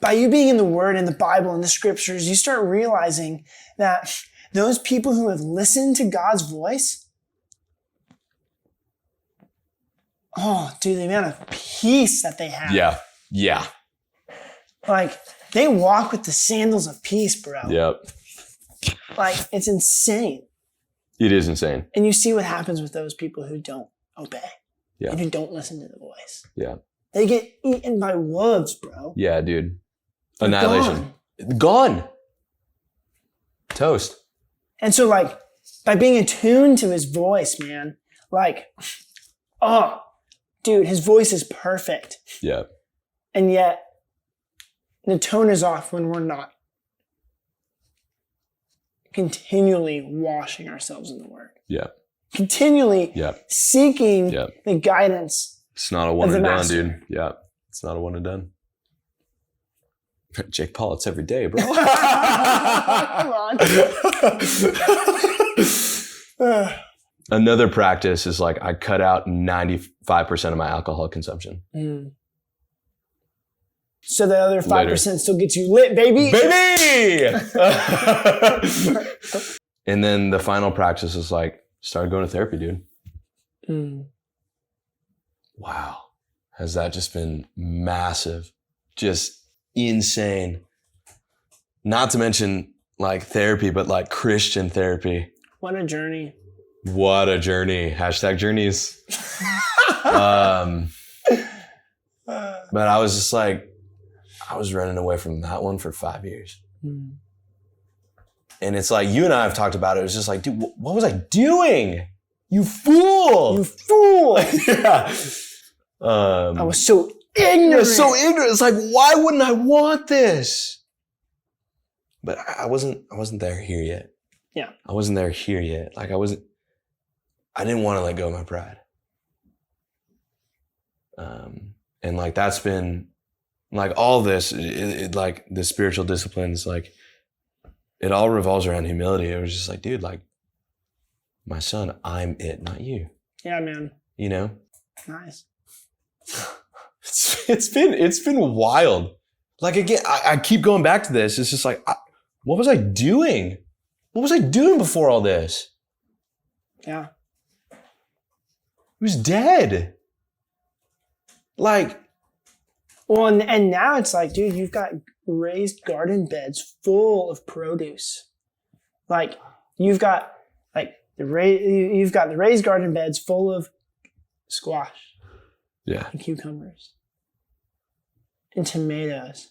by you being in the word, in the Bible, in the scriptures, you start realizing that those people who have listened to God's voice, oh, dude, the amount of peace that they have. Yeah. Like, they walk with the sandals of peace, bro. Yep. Like, it's insane. It is insane. And you see what happens with those people who don't obey. Yeah. And who don't listen to the voice. Yeah. They get eaten by wolves, bro. Yeah, dude. Annihilation. Gone. Toast. And so, like, by being attuned to his voice, man, like, oh, dude, his voice is perfect. Yeah. And yet, the tone is off when we're not continually washing ourselves in the word. Yeah. Continually seeking the guidance. It's not a one and done, master. dude. Yeah. It's not a one and done. Jake Paul, it's every day, bro. Come on. Another practice is like I cut out 95% of my alcohol consumption. So the other 5% still gets you lit, baby. And then the final practice is like, start going to therapy, dude. Wow. Has that just been massive? Just insane. Not to mention like therapy, but like Christian therapy. What a journey. What a journey. Hashtag journeys. But I was just like, I was running away from that one for 5 years. Mm. And it's like, you and I have talked about it. It was just like, dude, what was I doing? You fool. You fool. Yeah. I was so ignorant. So ignorant. It's like, why wouldn't I want this? But I wasn't there here yet. Yeah. I wasn't there here yet. Like I didn't want to let go of my pride. And like, that's been like all this, it like the spiritual disciplines, like it all revolves around humility. It was just like, dude, like my son, I'm it, not you. Yeah, man. You know? Nice. It's been wild. Like again, I keep going back to this. It's just like, what was I doing? What was I doing before all this? Yeah. It was dead. Like, well, and now it's like, dude, you've got raised garden beds full of produce. Like, you've got like the raised garden beds full of squash. Yeah. And cucumbers. And tomatoes.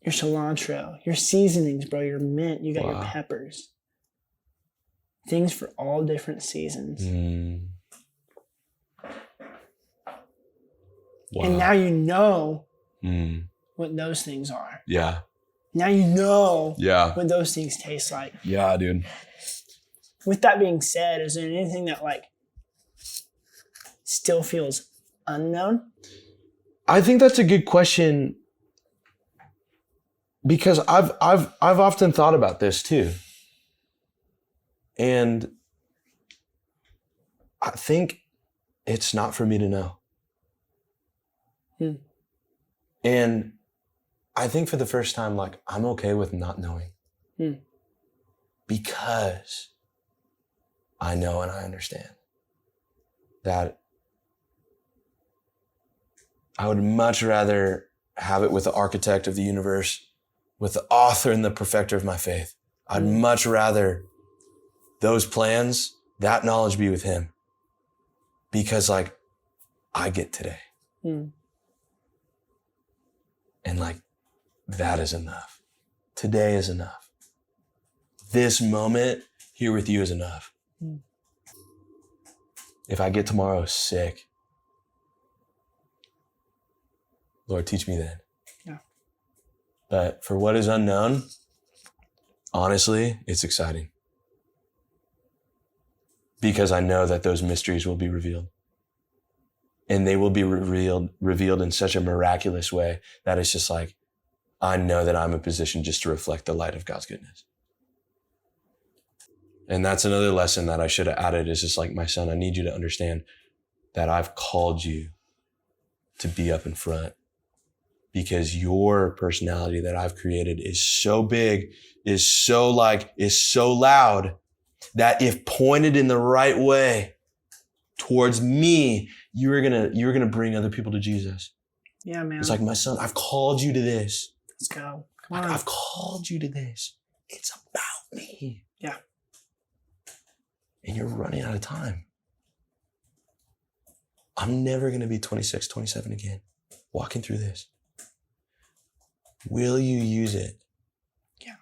Your cilantro, your seasonings, bro, your mint, you got your peppers. Things for all different seasons. Wow. And now you know what those things are. Yeah. Now you know Yeah. what those things taste like. Yeah, dude. With that being said, is there anything that like still feels unknown? I think that's a good question because I've often thought about this too. And I think it's not for me to know. And I think for the first time, like, I'm okay with not knowing. Because I know and I understand that I would much rather have it with the architect of the universe, with the author and the perfecter of my faith. I'd much rather those plans, that knowledge be with him. Because like, I get today. And like, that is enough. Today is enough. This moment here with you is enough. If I get tomorrow sick, Lord, teach me then. Yeah. But for what is unknown, honestly, it's exciting. Because I know that those mysteries will be revealed. And they will be revealed in such a miraculous way that it's just like, I know that I'm in position just to reflect the light of God's goodness. And that's another lesson that I should have added is just like, my son, I need you to understand that I've called you to be up in front because your personality that I've created is so big, is so loud that if pointed in the right way towards me, you're gonna bring other people to Jesus. Yeah, man. It's like, my son, I've called you to this. Let's go. Come on. I've called you to this. It's about me. Yeah. And you're running out of time. I'm never going to be 26, 27 again, walking through this. Will you use it? Yeah.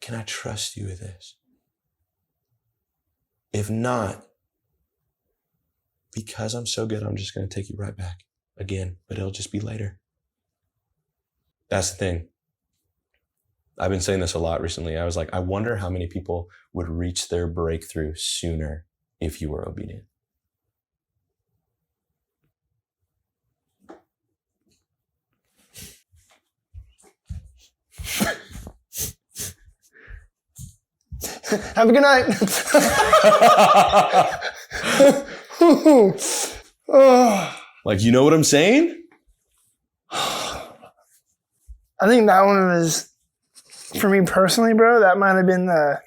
Can I trust you with this? If not, because I'm so good, I'm just going to take you right back again, but it'll just be later. That's the thing. I've been saying this a lot recently. I was like, I wonder how many people would reach their breakthrough sooner if you were obedient. Have a good night. Like, you know what I'm saying? I think that one was, for me personally, bro, that might have been the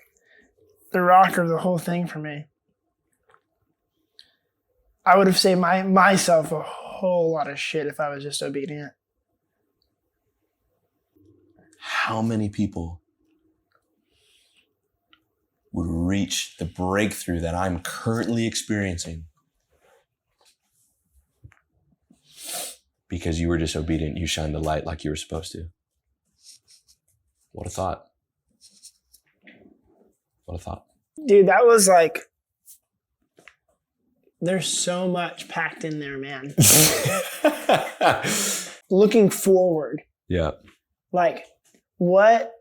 rocker of the whole thing for me. I would have saved myself a whole lot of shit if I was just obedient. How many people would reach the breakthrough that I'm currently experiencing because you were disobedient, you shined the light like you were supposed to. What a thought. What a thought. Dude, that was like, there's so much packed in there, man. Looking forward. Yeah. Like, what,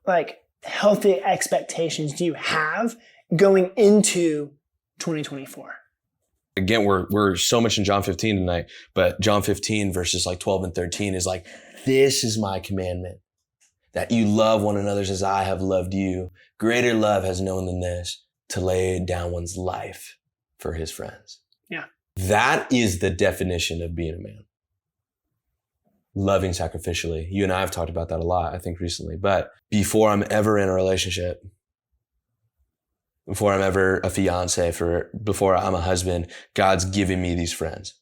like, healthy expectations do you have going into 2024? Again, we're so much in John 15 tonight, but John 15 verses like 12 and 13 is like, this is my commandment, that you love one another as I have loved you. Greater love has no one than this, to lay down one's life for his friends. Yeah. That is the definition of being a man. Loving sacrificially. You and I have talked about that a lot, I think, recently. But before I'm ever in a relationship, before I'm ever a fiance, before I'm a husband, God's giving me these friends.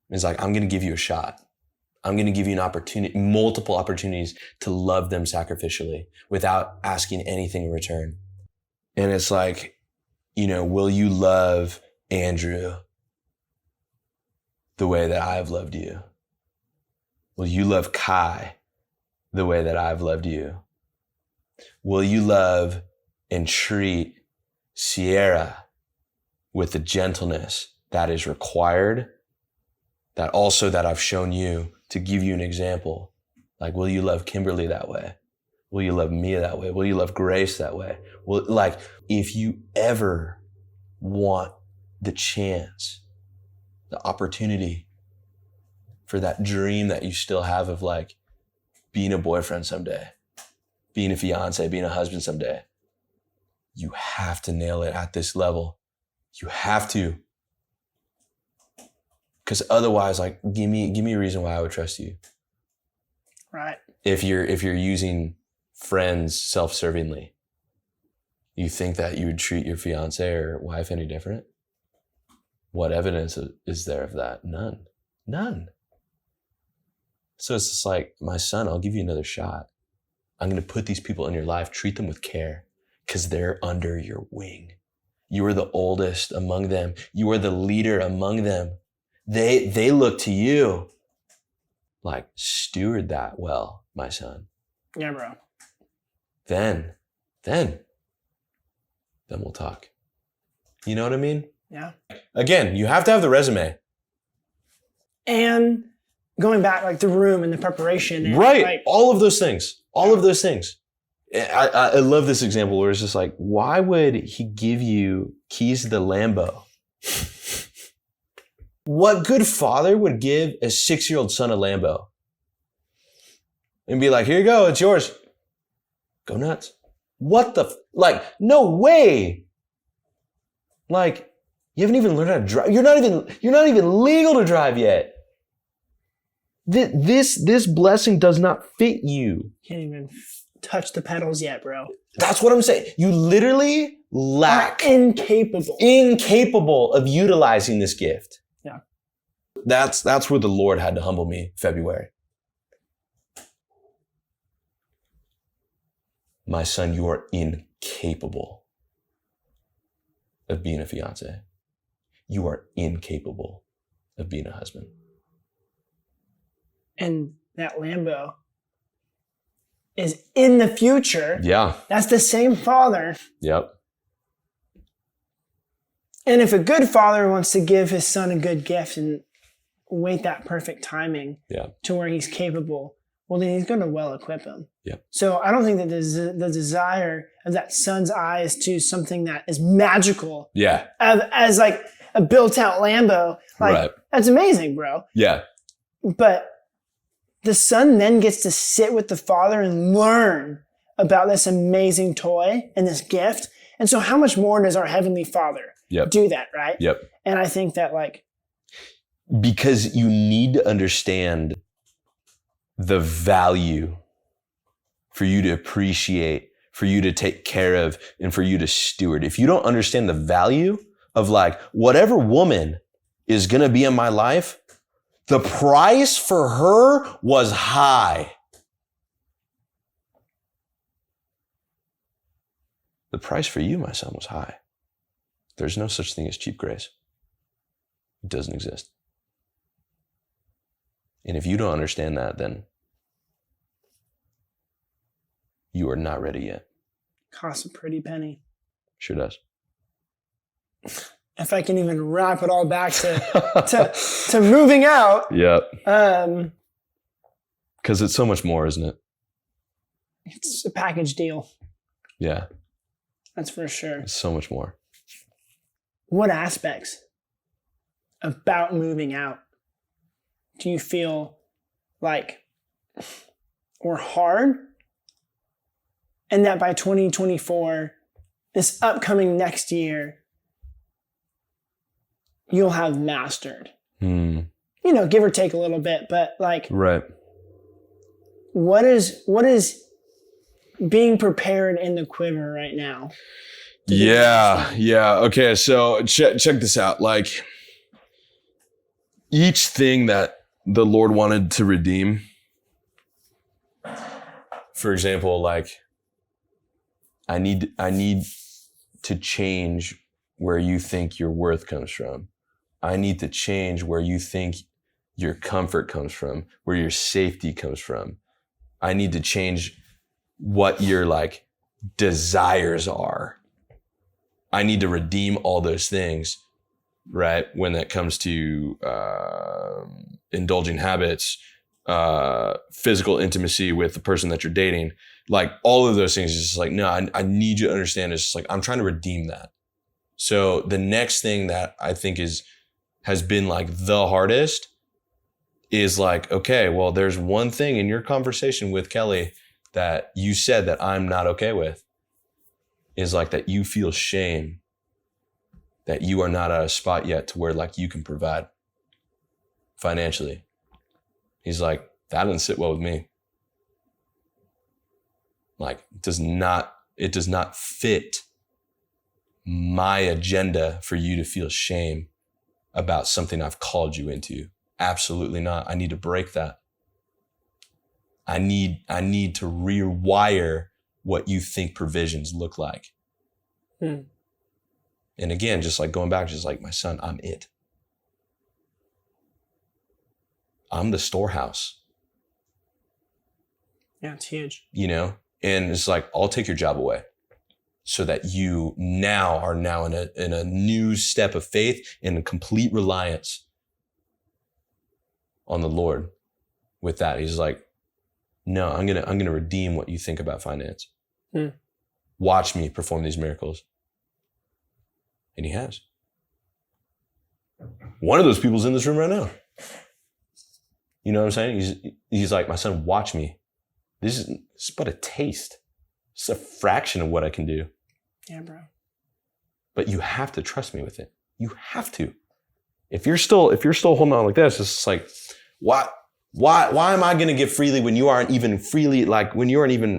It's like, I'm going to give you a shot. I'm going to give you an opportunity, multiple opportunities to love them sacrificially without asking anything in return. And it's like, will you love Andrew the way that I've loved you? Will you love Kai the way that I've loved you? Will you love and treat Sierra with the gentleness that is required, that I've shown you to give you an example? Like, will you love Kimberly that way? Will you love Mia that way? Will you love Grace that way? If you ever want the chance, the opportunity for that dream that you still have of like being a boyfriend someday, being a fiance, being a husband someday, you have to nail it at this level. You have to. Because otherwise, like, give me a reason why I would trust you. Right. If you're using friends self-servingly, you think that you would treat your fiance or wife any different? What evidence is there of that? None. So it's just like, my son, I'll give you another shot. I'm going to put these people in your life, treat them with care, because they're under your wing. You are the oldest among them. You are the leader among them. They look to you. Like, steward that well, my son. Yeah, bro. Then we'll talk. You know what I mean? Yeah. Again, you have to have the resume. And going back, like the room and the preparation. And right. Like, all of those things. All of those things. I love this example where it's just like, why would he give you keys to the Lambo? What good father would give a 6-year-old son a Lambo? And be like, here you go, it's yours. Go nuts. What the, no way. Like, you haven't even learned how to drive. You're not even legal to drive yet. This blessing does not fit you. Can't even touch the pedals yet, bro. That's what I'm saying. You literally lack. Incapable of utilizing this gift. Yeah. That's where the Lord had to humble me February. My son, you are incapable of being a fiance. You are incapable of being a husband. And that Lambo is in the future. Yeah. That's the same father. Yep. And if a good father wants to give his son a good gift and wait that perfect timing to where he's capable, well, then he's going to well equip him. Yeah. So I don't think that the desire of that son's eyes to something that is magical. Yeah. As like a built out Lambo. Like, right. That's amazing, bro. Yeah. But the son then gets to sit with the father and learn about this amazing toy and this gift. And so how much more does our Heavenly Father do that, right? Yep. And I think that because you need to understand the value for you to appreciate, for you to take care of, and for you to steward. If you don't understand the value of whatever woman is going to be in my life, the price for her was high. The price for you, my son, was high. There's no such thing as cheap grace. It doesn't exist. And if you don't understand that, then you are not ready yet. Costs a pretty penny. Sure does. If I can even wrap it all back to moving out. Yep. Um, Because it's so much more, isn't it? it's a package deal. Yeah. That's for sure. It's so much more. What aspects about moving out do you feel like were hard, and that by 2024, this upcoming next year, you'll have mastered? You know, give or take a little bit, but like, Right. what is being prepared in the quiver right now? Yeah. Okay, so check this out. Like, each thing that the Lord wanted to redeem, for example, like, I need to change where you think your worth comes from. I need to change where you think your comfort comes from, where your safety comes from. I need to change what your like desires are. I need to redeem all those things, right? When that comes to indulging habits, physical intimacy with the person that you're dating, like all of those things is just like, no, I need you to understand. It's just like, I'm trying to redeem that. So the next thing that I think has been like the hardest is like, okay, well, there's one thing in your conversation with Kelly that you said that I'm not okay with, is like that you feel shame that you are not at a spot yet to where like you can provide financially. He's like, that doesn't sit well with me. Like, it does not fit my agenda for you to feel shame about something I've called you into. Absolutely not. I need to break that. I need to rewire what you think provisions look like. And again, just like going back, just like, my son, I'm it. I'm the storehouse. Yeah, it's huge. You know? And it's like, I'll take your job away so that you are now in a new step of faith and a complete reliance on the Lord with that. He's like, no, I'm gonna redeem what you think about finance. Watch me perform these miracles. And he has. One of those people's in this room right now. You know what I'm saying? He's like, my son, watch me. This is but a taste. It's a fraction of what I can do. Yeah, bro. But you have to trust me with it. You have to. If you're still holding on like this, it's just like, why am I going to give freely when you aren't even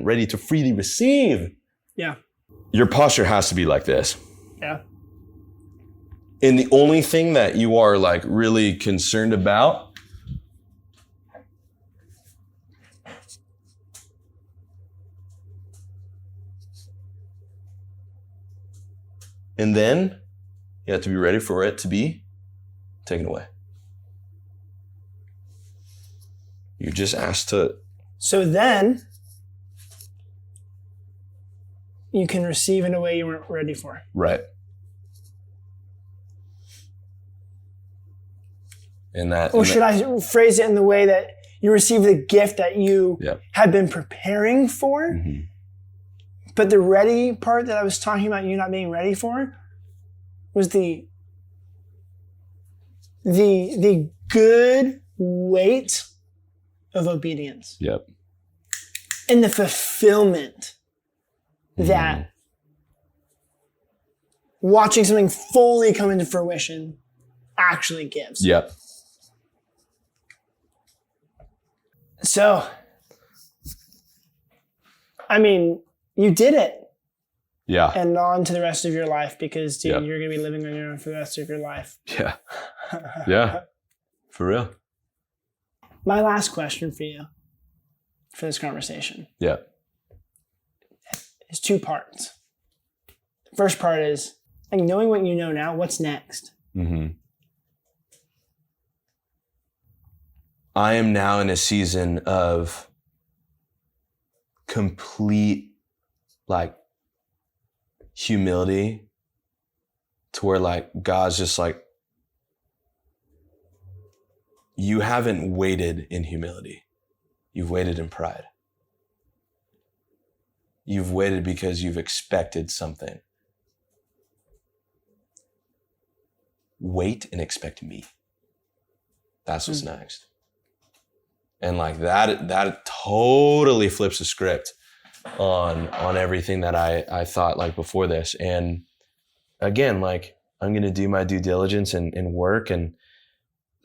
ready to freely receive? Yeah. Your posture has to be like this. Yeah. And the only thing that you are like really concerned about and then you have to be ready for it to be taken away. You're just asked to. So then you can receive in a way you weren't ready for. Right. Or should I phrase it in the way that you receive the gift that you had been preparing for? Mm-hmm. But the ready part that I was talking about you not being ready for was the good weight of obedience. Yep. And the fulfillment that watching something fully come into fruition actually gives. Yep. So, I mean, you did it. Yeah. And on to the rest of your life, because dude, Yep. you're going to be living on your own for the rest of your life. Yeah. Yeah. For real. My last question for you for this conversation is two parts. The first part is, like, knowing what you know now, what's next? Mm-hmm. I am now in a season of complete like humility to where like God's just like, you haven't waited in humility. You've waited in pride. You've waited because you've expected something. Wait and expect me. That's what's next. And like that totally flips the script on everything that I thought like before this. And again, like I'm gonna do my due diligence and work and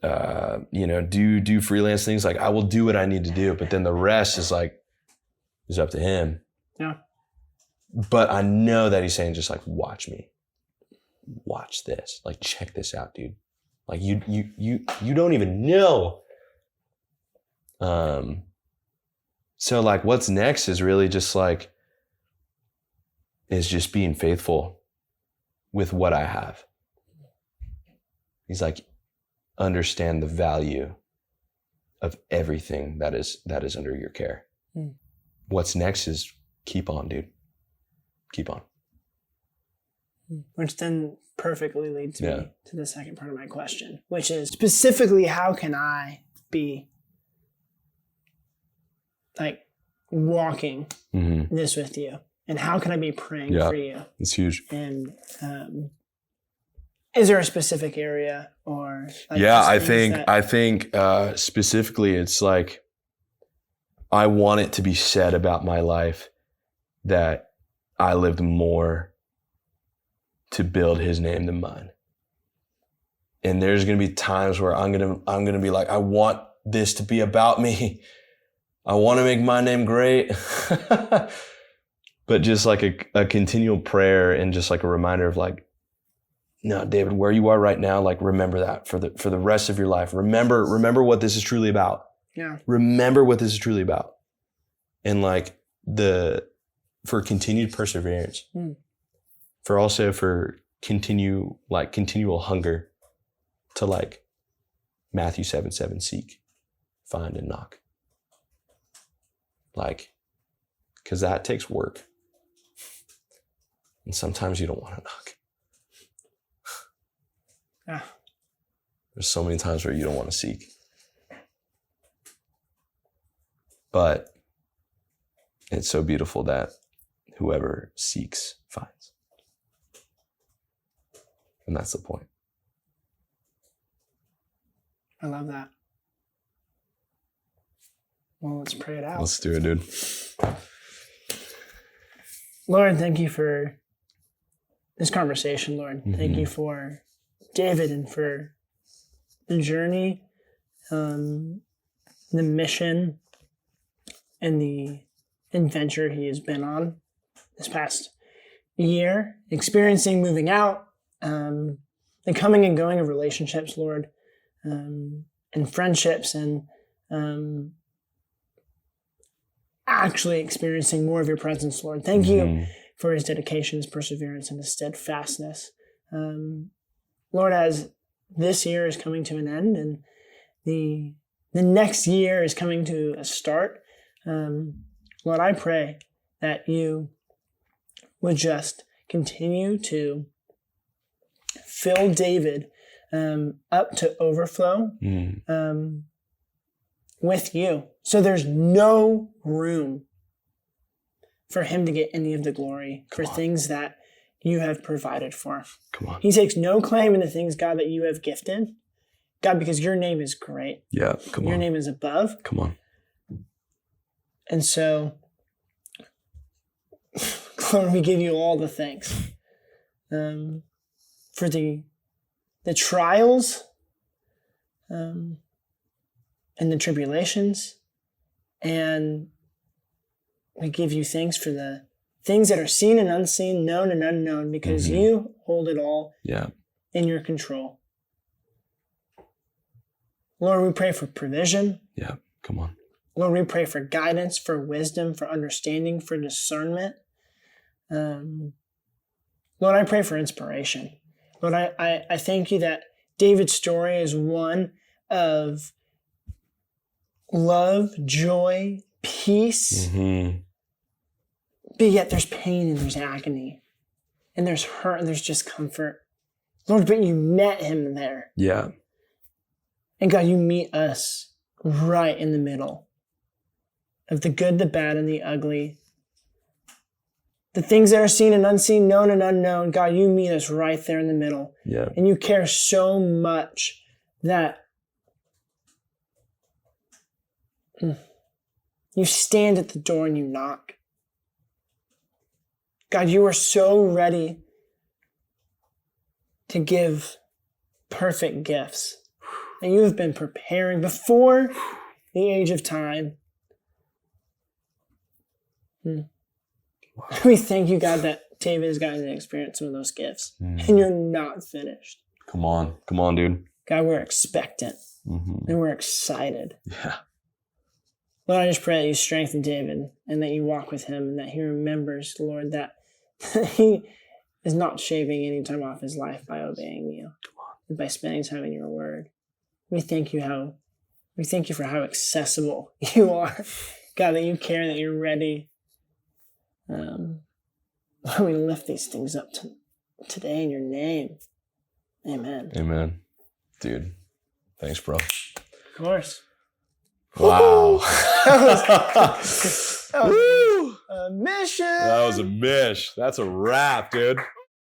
do freelance things. Like I will do what I need to do, but then the rest is up to him. Yeah. But I know that he's saying just like, watch me. Watch this. Like, check this out, dude. Like you don't even know. So like what's next is really just like, is just being faithful with what I have. He's like, understand the value of everything that is under your care. What's next is keep on, dude. Keep on. Which then perfectly leads me to the second part of my question, which is specifically, how can I be like walking this with you? And how can I be praying for you? It's huge. And is there a specific area or? Like I think specifically it's like, I want it to be said about my life that I lived more to build his name than mine. And there's going to be times where I'm going to be like, I want this to be about me. I want to make my name great. But just like a continual prayer and just like a reminder of like, no, David, where you are right now, like remember that for the rest of your life. Remember what this is truly about. Yeah. Remember what this is truly about. And like for continued perseverance. For continual hunger to like Matthew 7:7, seek, find, and knock. Like, because that takes work. And sometimes you don't want to knock. Yeah. There's so many times where you don't want to seek. But it's so beautiful that whoever seeks finds. And that's the point. I love that. Well, let's pray it out. Let's do it, dude. Lord, thank you for this conversation, Lord. Thank you for David and for the journey, the mission, and the adventure he has been on this past year, experiencing moving out, the coming and going of relationships, Lord, and friendships, and actually experiencing more of your presence, Lord. Thank you for his dedication, his perseverance, and his steadfastness. Lord, as this year is coming to an end and the next year is coming to a start, Lord, I pray that you would just continue to fill David up to overflow with you. So there's no room for him to get any of the glory for things that you have provided for. Come on. He takes no claim in the things, God, that you have gifted. God, because your name is great. Yeah, come on. Your name is above. Come on. And so, Lord, we give you all the thanks for the trials and the tribulations. And we give you thanks for the things that are seen and unseen, known and unknown, because you hold it all in your control. Lord, we pray for provision. Yeah, come on. Lord, we pray for guidance, for wisdom, for understanding, for discernment. Lord, I pray for inspiration. Lord, I thank you that David's story is one of love, joy, peace. Mm-hmm. But yet there's pain and there's agony and there's hurt and there's discomfort. Lord, but you met him there. Yeah. And God, you meet us right in the middle of the good, the bad, and the ugly. The things that are seen and unseen, known and unknown. God, you meet us right there in the middle. Yeah. And you care so much that you stand at the door and you knock. God, you are so ready to give perfect gifts. And you have been preparing before the age of time. We thank you, God, that David has gotten to experience some of those gifts. And you're not finished. Come on, dude. God, we're expectant. And we're excited. Yeah. Lord, I just pray that you strengthen David and that you walk with him and that he remembers, Lord, that he is not shaving any time off his life by obeying you and by spending time in your word. We thank you for how accessible you are. God, that you care, that you're ready. We lift these things up today in your name. Amen. Amen. Dude, thanks, bro. Of course. Wow. That was a mission. That was a mish. That's a wrap, dude.